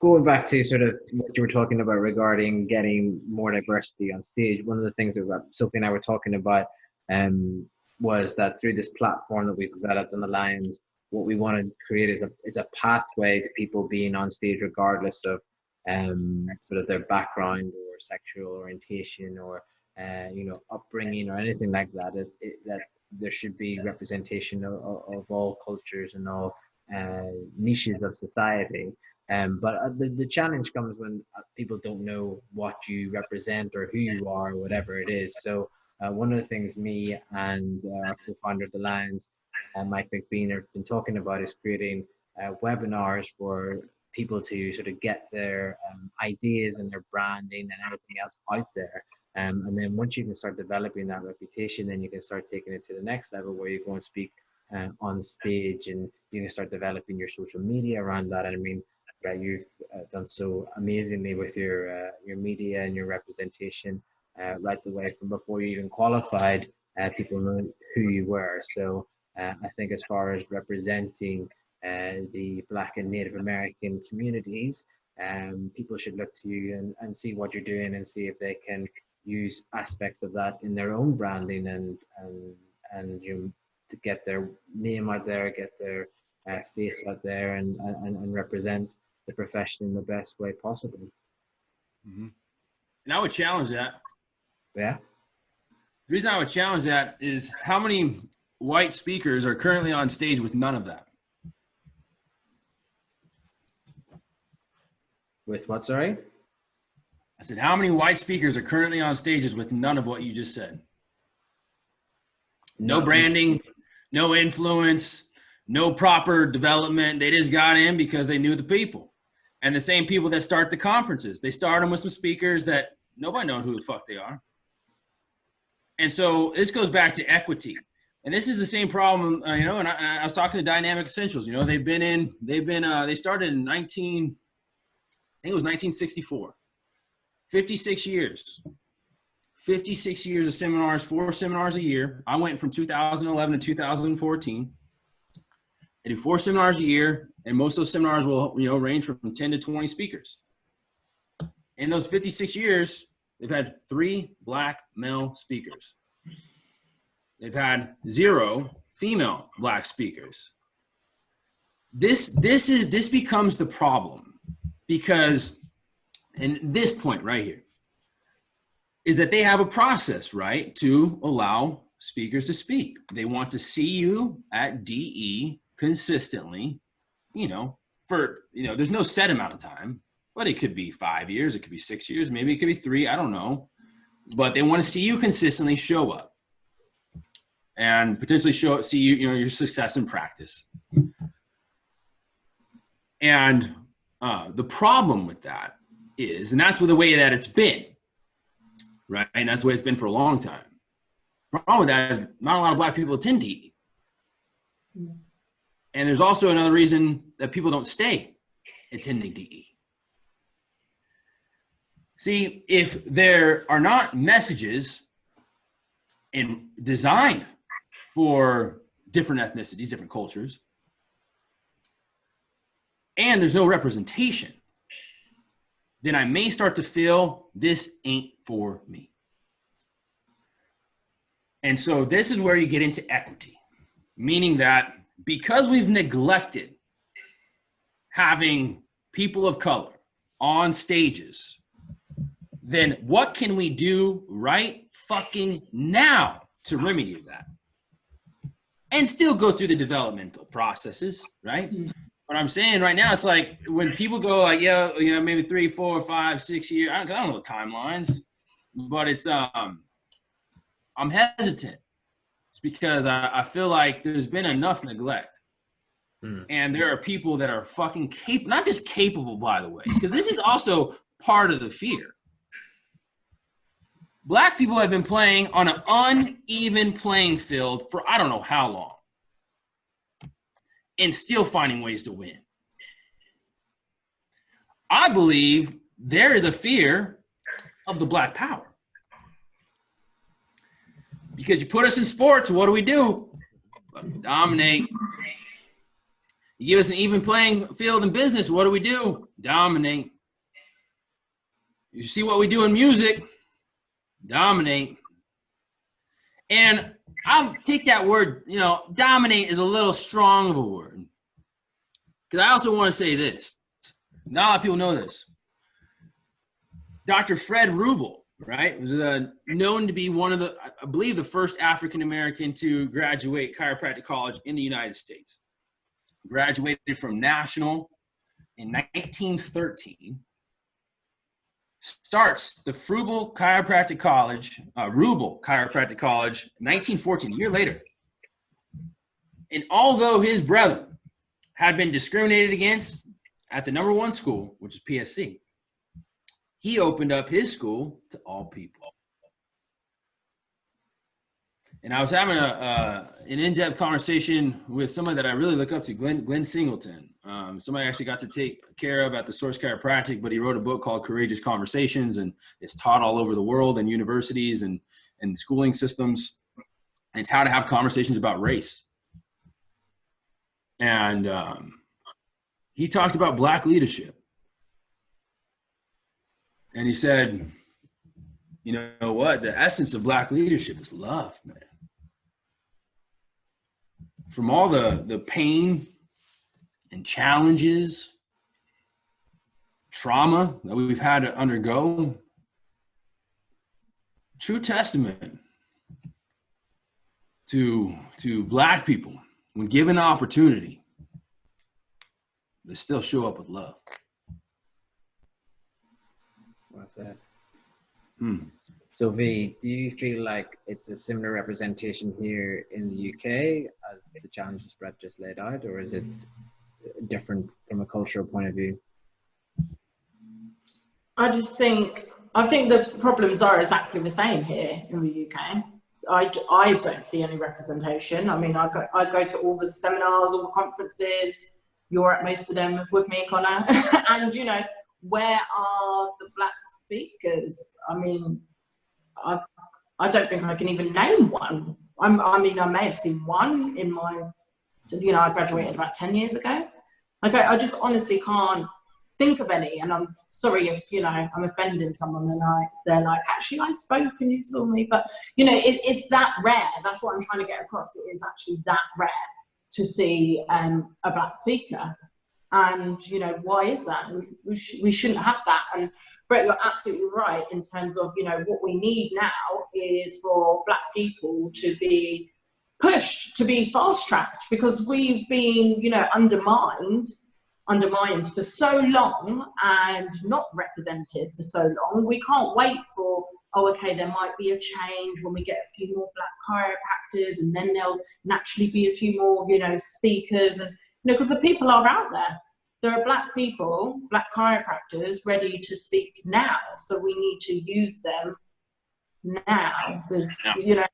going back to sort of what you were talking about regarding getting more diversity on stage, one of the things that Sophie and I were talking about was that through this platform that we've developed in the Lions, what we want to create is a pathway to people being on stage regardless of sort of their background or sexual orientation or upbringing or anything like that. That there should be representation of all cultures and all niches of society. But the challenge comes when people don't know what you represent or who you are or whatever it is. So one of the things me and our co-founder of the Lions, Mike McBean, have been talking about is creating webinars for people to sort of get their ideas and their branding and everything else out there. And then once you can start developing that reputation, then you can start taking it to the next level where you go and speak on stage, and you can start developing your social media around that. And I mean, right, you've done so amazingly with your media and your representation right the way from before you even qualified. People know who you were. So I think as far as representing the Black and Native American communities, people should look to you and see what you're doing and see if they can use aspects of that in their own branding and to get their name out there, get their face out there, and represent the profession in the best way possible. Mm-hmm. And I would challenge that. Yeah. The reason I would challenge that is how many white speakers are currently on stage with none of that? With what, sorry? I said, how many white speakers are currently on stages with none of what you just said? No branding, no influence, no proper development. They just got in because they knew the people. And the same people that start the conferences, they start them with some speakers that nobody knows who the fuck they are. And so this goes back to equity. And this is the same problem, you know, and I was talking to Dynamic Essentials, you know, they started in 1964, 56 years. 56 years of seminars, 4 seminars a year. I went from 2011 to 2014. I do 4 seminars a year, and most of those seminars will, you know, range from 10 to 20 speakers. In those 56 years, they've had 3 black male speakers. They've had 0 female black speakers. This becomes the problem, because, and this point right here, is that they have a process, right, to allow speakers to speak. They want to see you at DE consistently, you know, for, you know, there's no set amount of time, but it could be 5 years, it could be 6 years, maybe it could be 3, I don't know. But they want to see you consistently show up and potentially see you, you know, your success in practice. And the problem with that is, and that's the way that it's been, right? And that's the way it's been for a long time. The problem with that is not a lot of black people attend DE. And there's also another reason that people don't stay attending DE. See, if there are not messages designed for different ethnicities, different cultures, and there's no representation, then I may start to feel this ain't for me. And so this is where you get into equity, meaning that because we've neglected having people of color on stages, then what can we do right fucking now to remedy that? And still go through the developmental processes, right? What I'm saying right now, it's like when people go like, yeah, you know, maybe 3, 4, 5, 6 years, I don't know the timelines, but it's, I'm hesitant. It's because I feel like there's been enough neglect. And there are people that are fucking capable, not just capable, by the way, because this is also part of the fear. Black people have been playing on an uneven playing field for I don't know how long, and still finding ways to win. I believe there is a fear of the black power. Because you put us in sports, what do? Dominate. You give us an even playing field in business, what do? Dominate. You see what we do in music? Dominate. And I'll take that word, you know, dominate is a little strong of a word. Because I also want to say this. Not a lot of people know this. Dr. Fred Rubel, right, was known to be one of the, I believe, the first African-American to graduate chiropractic college in the United States. Graduated from National in 1913. Starts the Rubel Chiropractic College, 1914, a year later. And although his brother had been discriminated against at the #1 school, which is PSC, he opened up his school to all people. And I was having an in-depth conversation with somebody that I really look up to, Glenn Singleton. Somebody I actually got to take care of at the Source Chiropractic, but he wrote a book called Courageous Conversations, and it's taught all over the world in universities and schooling systems. And it's how to have conversations about race. And he talked about black leadership. And he said, you know what? The essence of black leadership is love, man. From all the pain and challenges, trauma that we've had to undergo, true testament to black people, when given the opportunity, they still show up with love. What's that? Sophie, do you feel like it's a similar representation here in the UK as the challenges Brett just laid out, or is it different from a cultural point of view? I just think, I think the problems are exactly the same here in the UK. I don't see any representation. I mean, I go to all the seminars, all the conferences. You're at most of them with me, Connor. And, you know, where are the black speakers? I mean, I don't think I can even name one. I mean, I may have seen one in my, you know, I graduated about 10 years ago. Like, I just honestly can't think of any. And I'm sorry if, you know, I'm offending someone and they're like, actually, I spoke and you saw me. But, you know, it's that rare. That's what I'm trying to get across. It is actually that rare to see a black speaker. And, you know, why is that? We shouldn't have that. And Brett, you're absolutely right in terms of, you know, what we need now is for black people to be pushed, to be fast-tracked, because we've been, you know, undermined for so long and not represented for so long. We can't wait for, oh, okay, there might be a change when we get a few more black chiropractors, and then there'll naturally be a few more, you know, speakers. And, you know, because the people are out there. There are black people, black chiropractors ready to speak now. So we need to use them now. Because, you know,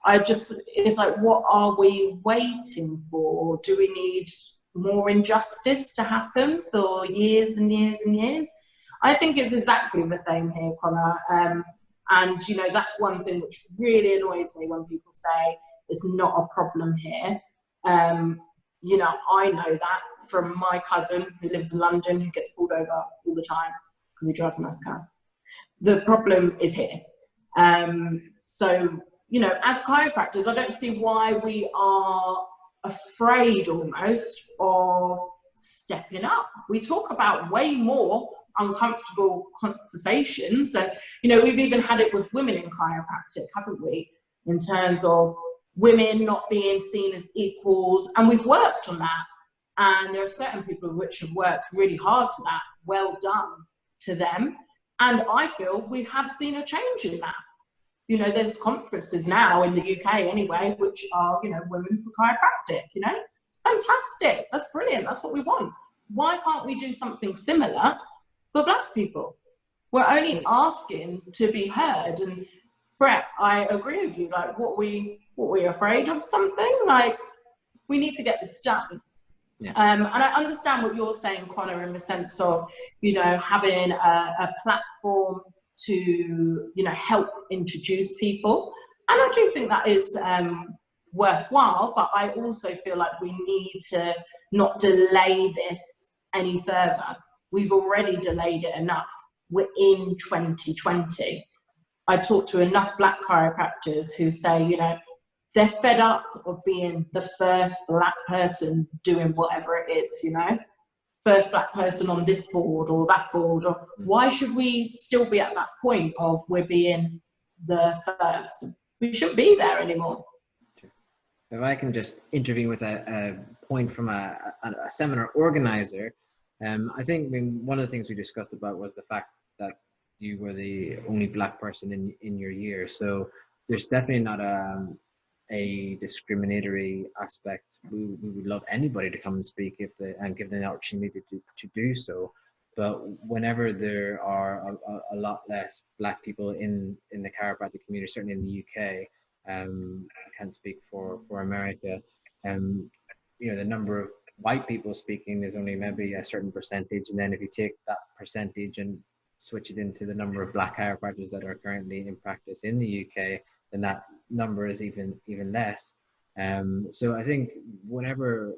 it's like, what are we waiting for? Do we need more injustice to happen for years and years and years? I think it's exactly the same here, Connor. And, you know, that's one thing which really annoys me when people say it's not a problem here. You know, I know that from my cousin who lives in London, who gets pulled over all the time because he drives a nice car. The problem is here. So, you know, as chiropractors, I don't see why we are afraid almost of stepping up. We talk about way more uncomfortable conversations. And, you know, we've even had it with women in chiropractic, haven't we? In terms of women not being seen as equals, and we've worked on that. And there are certain people which have worked really hard to that. Well done to them. And I feel we have seen a change in that. You know, there's conferences now in the UK anyway, which are, you know, women for chiropractic, you know. It's fantastic. That's brilliant. That's what we want. Why can't we do something similar for black people? We're only asking to be heard. And Brett, I agree with you. Like, what we afraid of something? Like, we need to get this done. Yeah. And I understand what you're saying, Connor, in the sense of, you know, having a platform to, you know, help introduce people. And I do think that is worthwhile, but I also feel like we need to not delay this any further. We've already delayed it enough. We're in 2020. I talk to enough black chiropractors who say, you know, they're fed up of being the first black person doing whatever it is, you know, first black person on this board or that board. Or why should we still be at that point of we're being the first? We shouldn't be there anymore. If I can just intervene with a point from a seminar organizer, I think, I mean, one of the things we discussed about was the fact that you were the only black person in your year. So there's definitely not a discriminatory aspect. We would love anybody to come and speak and give them the opportunity to do so. But whenever there are a lot less black people in the chiropractic community, certainly in the UK, I can't speak for America, you know, the number of white people speaking is only maybe a certain percentage. And then if you take that percentage and switch it into the number of black chiropractors that are currently in practice in the UK, then that number is even less. So I think whenever,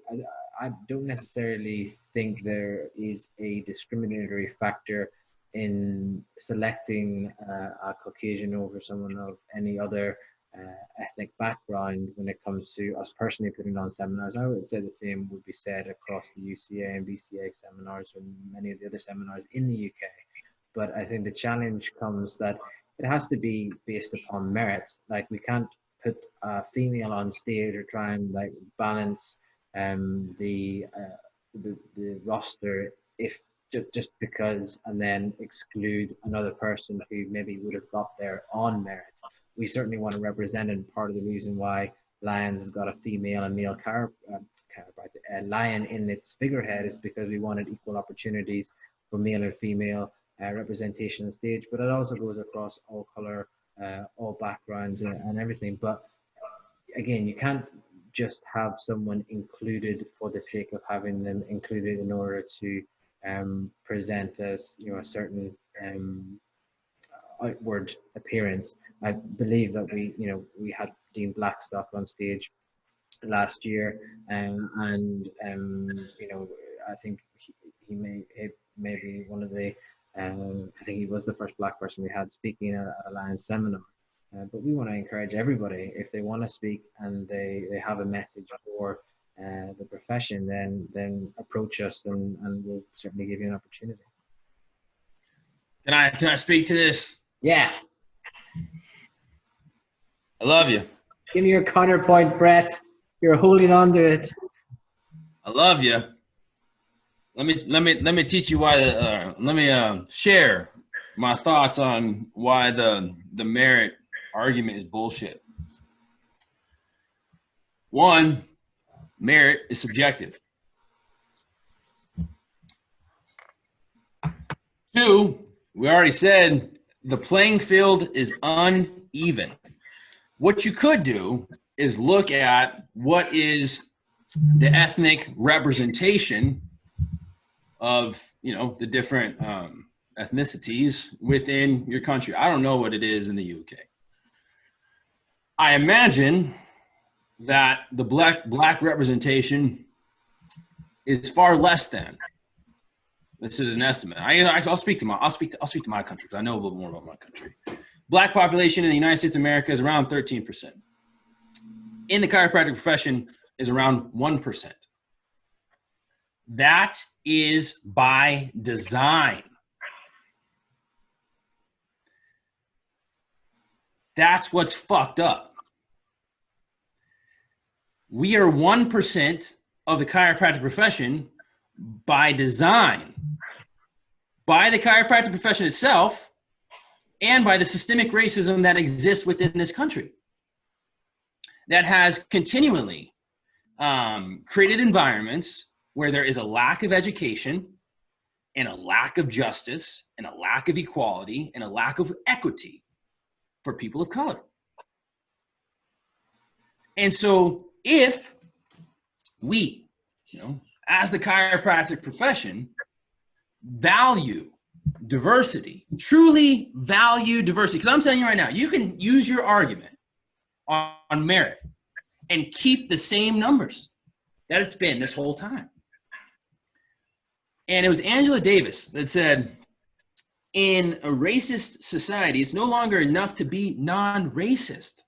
I don't necessarily think there is a discriminatory factor in selecting a Caucasian over someone of any other ethnic background when it comes to us personally putting on seminars. I would say the same would be said across the UCA and BCA seminars and many of the other seminars in the UK. But I think the challenge comes that it has to be based upon merit. Like, we can't put a female on stage or try and like balance the roster if just because, and then exclude another person who maybe would have got there on merit. We certainly want to represent, and part of the reason why Lions has got a female and male lion in its figurehead is because we wanted equal opportunities for male and female representation on stage, but it also goes across all color, all backgrounds, and everything. But again, you can't just have someone included for the sake of having them included in order to present as, you know, a certain outward appearance. I believe that we had Dean Blackstock on stage last year, and you know, I think he may be one of the I think he was the first Black person we had speaking at a Lions seminar. But we want to encourage everybody, if they want to speak and they have a message for the profession, then approach us, and we'll certainly give you an opportunity. Can I speak to this? Yeah. I love you. Give me your counterpoint, Brett. You're holding on to it. I love you. Let me teach you why. Let me share my thoughts on why the merit argument is bullshit. One, merit is subjective. Two, we already said the playing field is uneven. What you could do is look at what is the ethnic representation of, you know, the different ethnicities within your country. I don't know what it is in the UK. I imagine that the black representation is far less than. This is an estimate. I'll speak to my country, because I know a little more about my country. Black population in the United States of America is around 13%. In the chiropractic profession is around 1%. That is by design. That's what's fucked up. We are 1% of the chiropractic profession by design, by the chiropractic profession itself, and by the systemic racism that exists within this country, that has continually created environments where there is a lack of education and a lack of justice and a lack of equality and a lack of equity for people of color. And so if we, you know, as the chiropractic profession, value diversity, truly value diversity, because I'm telling you right now, you can use your argument on merit and keep the same numbers that it's been this whole time. And it was Angela Davis that said, in a racist society, it's no longer enough to be non-racist.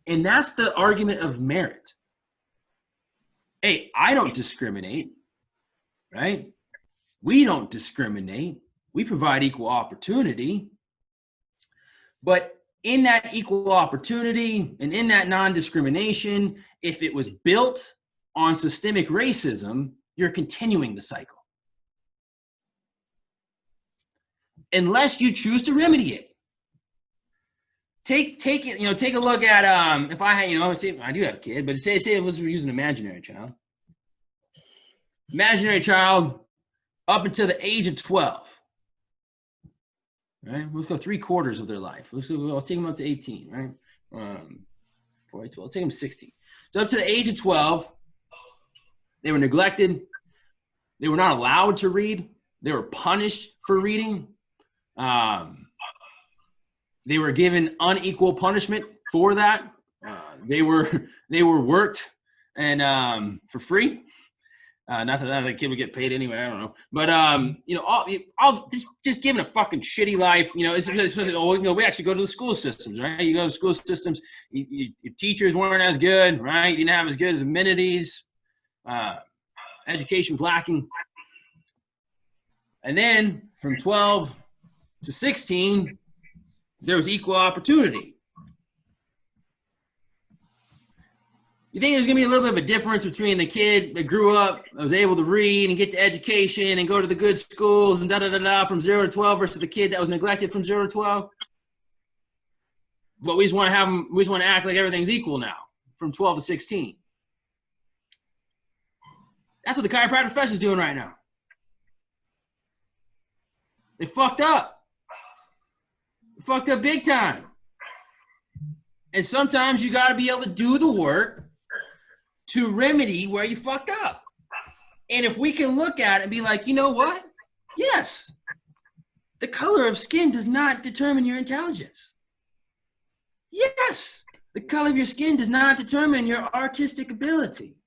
And that's the argument of merit. Hey, I don't discriminate, right? We don't discriminate. We provide equal opportunity. But in that equal opportunity and in that non-discrimination, if it was built on systemic racism, you're continuing the cycle. Unless you choose to remedy it. Take it, you know, take a look at if I had, you know, say I do have a kid, but say it was, we're using an imaginary child. Imaginary child up until the age of 12. Right? Let's go 3/4 of their life. I'll take them up to 18, right? 12, I'll take them 16. So up to the age of 12, they were neglected. They were not allowed to read. They were punished for reading. They were given unequal punishment for that. They were worked and for free. Not that the kid would get paid anyway. I don't know, but you know, all just given a fucking shitty life. You know, it's like, oh, you know, we actually go to the school systems, right? You go to school systems. Your teachers weren't as good, right? You didn't have as good as amenities. Education was lacking. And then from 12 to 16, there was equal opportunity. You think there's going to be a little bit of a difference between the kid that grew up, that was able to read and get the education and go to the good schools and da-da-da-da from 0 to 12 versus the kid that was neglected from 0 to 12? But we just want to have them, we just want to act like everything's equal now from 12 to 16. That's what the chiropractic profession is doing right now. They fucked up. They fucked up big time. And sometimes you got to be able to do the work to remedy where you fucked up. And if we can look at it and be like, you know what? Yes, the color of skin does not determine your intelligence. Yes, the color of your skin does not determine your artistic ability.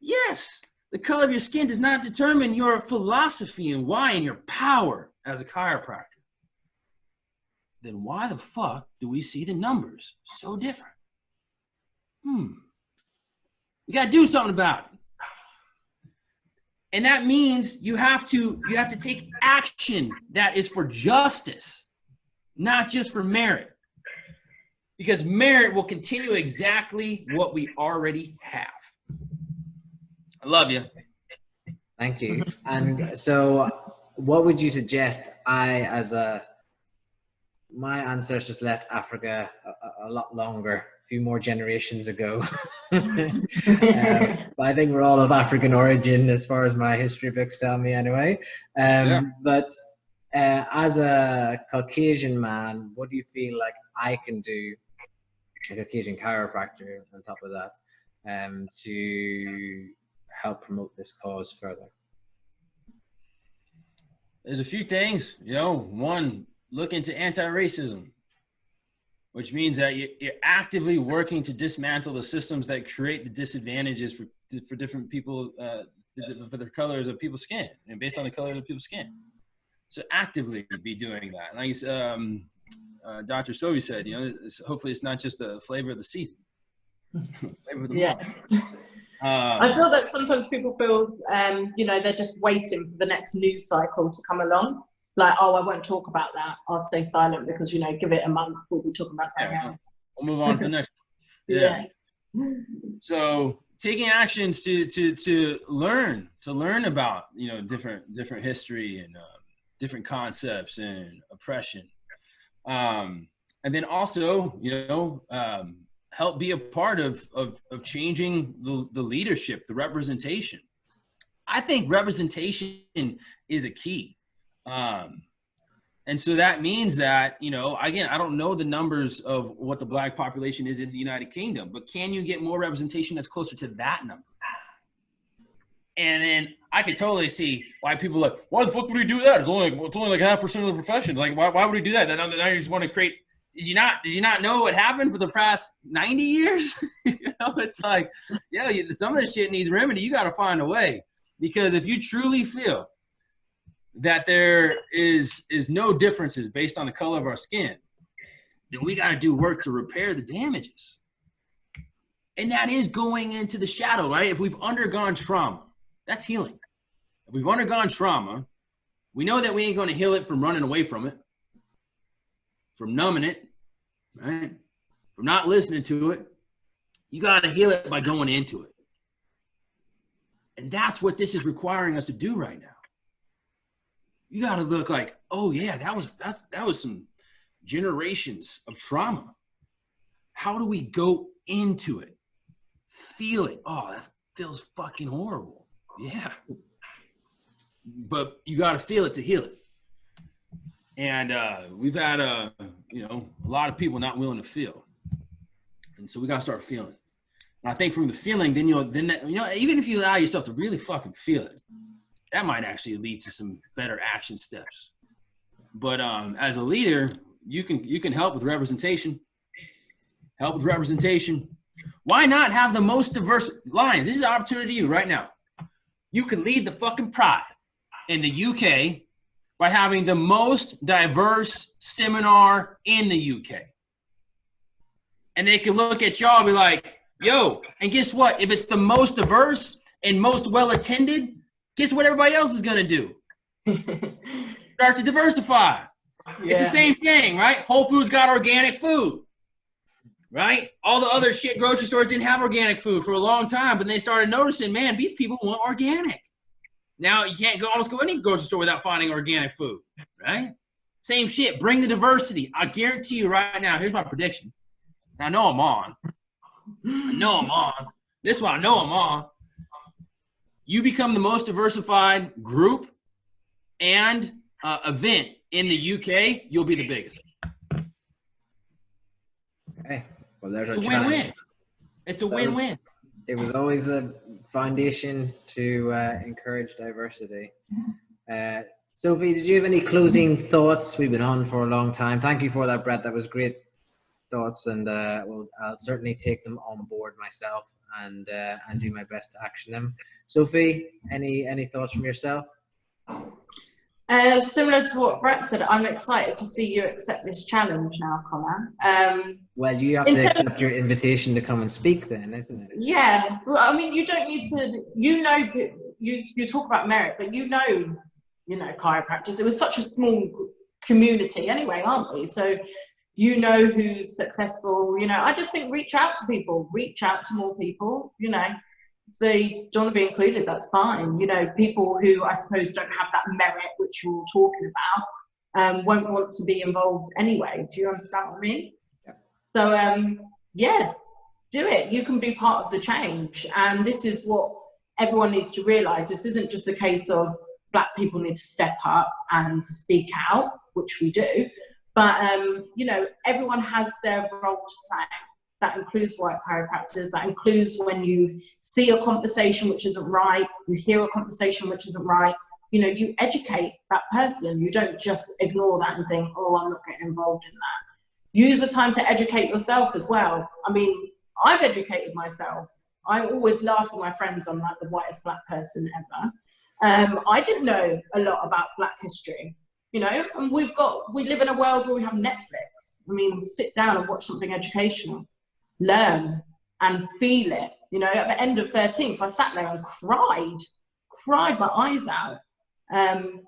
Yes, the color of your skin does not determine your philosophy and why and your power as a chiropractor. Then why the fuck do we see the numbers so different? We got to do something about it. And that means you have to take action that is for justice, not just for merit. Because merit will continue exactly what we already have. I love you. Thank you. And so what would you suggest my ancestors left Africa a lot longer, a few more generations ago. But I think we're all of African origin as far as my history books tell me anyway. But as a Caucasian man, what do you feel like I can do, a Caucasian chiropractor on top of that, to help promote this cause further? There's a few things, one, look into anti-racism, which means that you're actively working to dismantle the systems that create the disadvantages for different people, for the colors of people's skin and based on the color of people's skin. So actively be doing that. Like Dr. Sophie said, hopefully it's not just a flavor of the season. Flavor of the month. I feel that sometimes people feel, they're just waiting for the next news cycle to come along. Like, oh, I won't talk about that. I'll stay silent because, give it a month before we talk about something else. We'll move on to the next one. Yeah. So taking actions to learn about, different history and different concepts and oppression. And then also, help be a part of changing the leadership, the representation. I think representation is a key. And so that means that, again, I don't know the numbers of what the Black population is in the United Kingdom, but can you get more representation that's closer to that number? And then I could totally see why people are like, why the fuck would we do that? It's only like 0.5% of the profession. Like, why would we do that? Then you just want to create. Did you not know what happened for the past 90 years? It's like, some of this shit needs remedy. You got to find a way, because if you truly feel that there is no differences based on the color of our skin, then we got to do work to repair the damages. And that is going into the shadow, right? If we've undergone trauma, that's healing. If we've undergone trauma, we know that we ain't going to heal it from running away from it, from numbing it, right? From not listening to it. You got to heal it by going into it. And that's what this is requiring us to do right now. You got to look like, oh yeah, that was some generations of trauma. How do we go into it? Feel it. Oh, that feels fucking horrible. Yeah. But you got to feel it to heal it. And we've had a lot of people not willing to feel. And so we got to start feeling. And I think from the feeling, then even if you allow yourself to really fucking feel it, that might actually lead to some better action steps. But as a leader, you can help with representation. Help with representation. Why not have the most diverse lines? This is an opportunity to you right now. You can lead the fucking pride in the UK by having the most diverse seminar in the UK. And they can look at y'all and be like, yo, and guess what? If it's the most diverse and most well-attended, guess what everybody else is going to do? Start to diversify. Yeah. It's the same thing, right? Whole Foods got organic food, right? All the other shit grocery stores didn't have organic food for a long time, but they started noticing, man, these people want organic. Now you can't almost go any grocery store without finding organic food, right? Same shit. Bring the diversity. I guarantee you right now, here's my prediction. I know I'm on. This one I know I'm on. You become the most diversified group and event in the UK, you'll be the biggest. Okay. Well, there's It's our a challenge. win-win. It's a win-win. It was always a foundation to encourage diversity. Sophie, did you have any closing thoughts? We've been on for a long time. Thank you for that, Brett. That was great thoughts, and I'll certainly take them on board myself and do my best to action them. Sophie, any thoughts from yourself? Similar to what Brett said, I'm excited to see you accept this challenge now, Connor. Well, you have to accept your invitation to come and speak then, isn't it? Yeah. Well, I mean, you don't need to, you talk about merit, but you know, chiropractors. It was such a small community anyway, aren't we? So you know who's successful. I just think reach out to people, reach out to more people, If they don't want to be included, that's fine. People who I suppose don't have that merit, which you're all talking about, won't want to be involved anyway. Do you understand what I mean? Yeah. So, yeah, do it. You can be part of the change. And this is what everyone needs to realize. This isn't just a case of Black people need to step up and speak out, which we do. But, everyone has their role to play. That includes white chiropractors. That includes when you see a conversation which isn't right, you hear a conversation which isn't right, you educate that person. You don't just ignore that and think, oh, I'm not getting involved in that. Use the time to educate yourself as well. I mean, I've educated myself. I always laugh with my friends. I'm like the whitest Black person ever. I didn't know a lot about Black history. And we live in a world where we have Netflix. I mean, sit down and watch something educational. Learn and feel it. At the end of 13th, I sat there and cried my eyes out,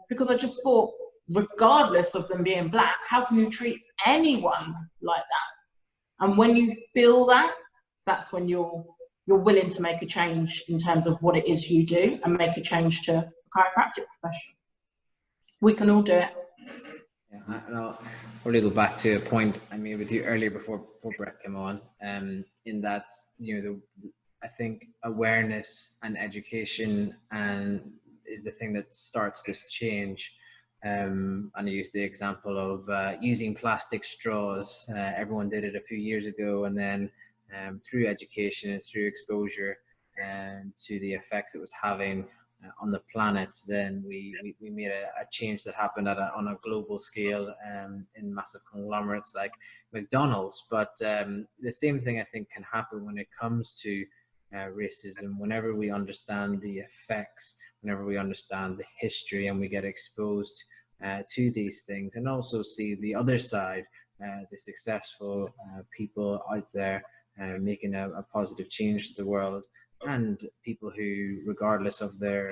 because I just thought, regardless of them being Black, how can you treat anyone like that? And when you feel that, that's when you're willing to make a change in terms of what it is you do and make a change to the chiropractic profession. We can all do it. Yeah, and I'll probably go back to a point I made with you earlier before Brett came on, in that, I think awareness and education is the thing that starts this change. And I used the example of using plastic straws. Everyone did it a few years ago, and then through education and through exposure to the effects it was having on the planet, then we made a change that happened on a global scale in massive conglomerates like McDonald's. But the same thing I think can happen when it comes to racism. Whenever we understand the effects, whenever we understand the history, and we get exposed to these things, and also see the other side, the successful people out there making a positive change to the world, and people who, regardless of their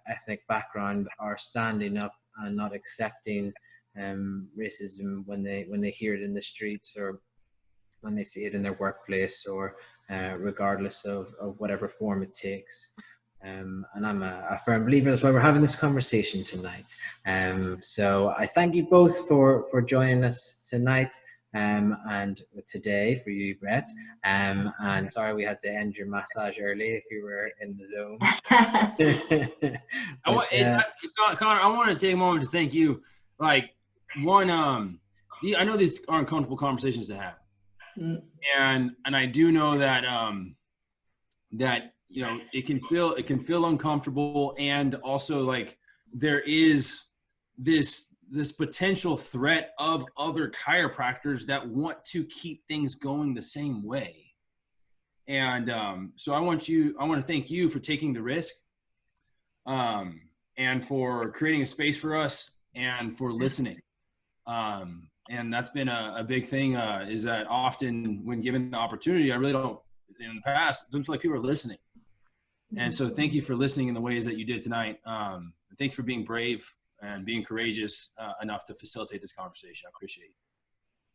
ethnic background, are standing up and not accepting racism when they hear it in the streets, or when they see it in their workplace, or regardless of whatever form it takes. And I'm a firm believer. That's why we're having this conversation tonight. So I thank you both for joining us tonight. And today for you, Brett. And sorry we had to end your massage early if you were in the zone. Connor, I want to take a moment to thank you. Like, one, I know these are uncomfortable conversations to have, and I do know that that it can feel uncomfortable, and also like there is this potential threat of other chiropractors that want to keep things going the same way. And so I want to thank you for taking the risk, and for creating a space for us, and for listening. And that's been a big thing, is that often when given the opportunity, I really don't, in the past, it don't feel like people are listening. And so thank you for listening in the ways that you did tonight. Thank you for being brave and being courageous enough to facilitate this conversation. I appreciate it.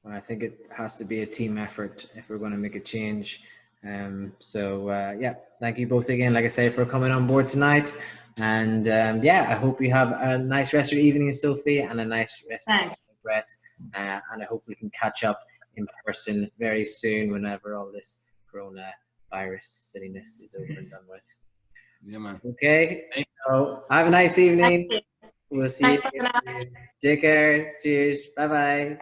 Well, I think it has to be a team effort if we're going to make a change. Yeah, thank you both again, like I say, for coming on board tonight. And I hope you have a nice rest of your evening, Sophie, and a nice rest of Brett. And I hope we can catch up in person very soon, whenever all this coronavirus silliness is over and done with. Yeah, man. Okay. So have a nice evening. We'll see Thanks you for having us. again. Take care. Cheers. Bye bye.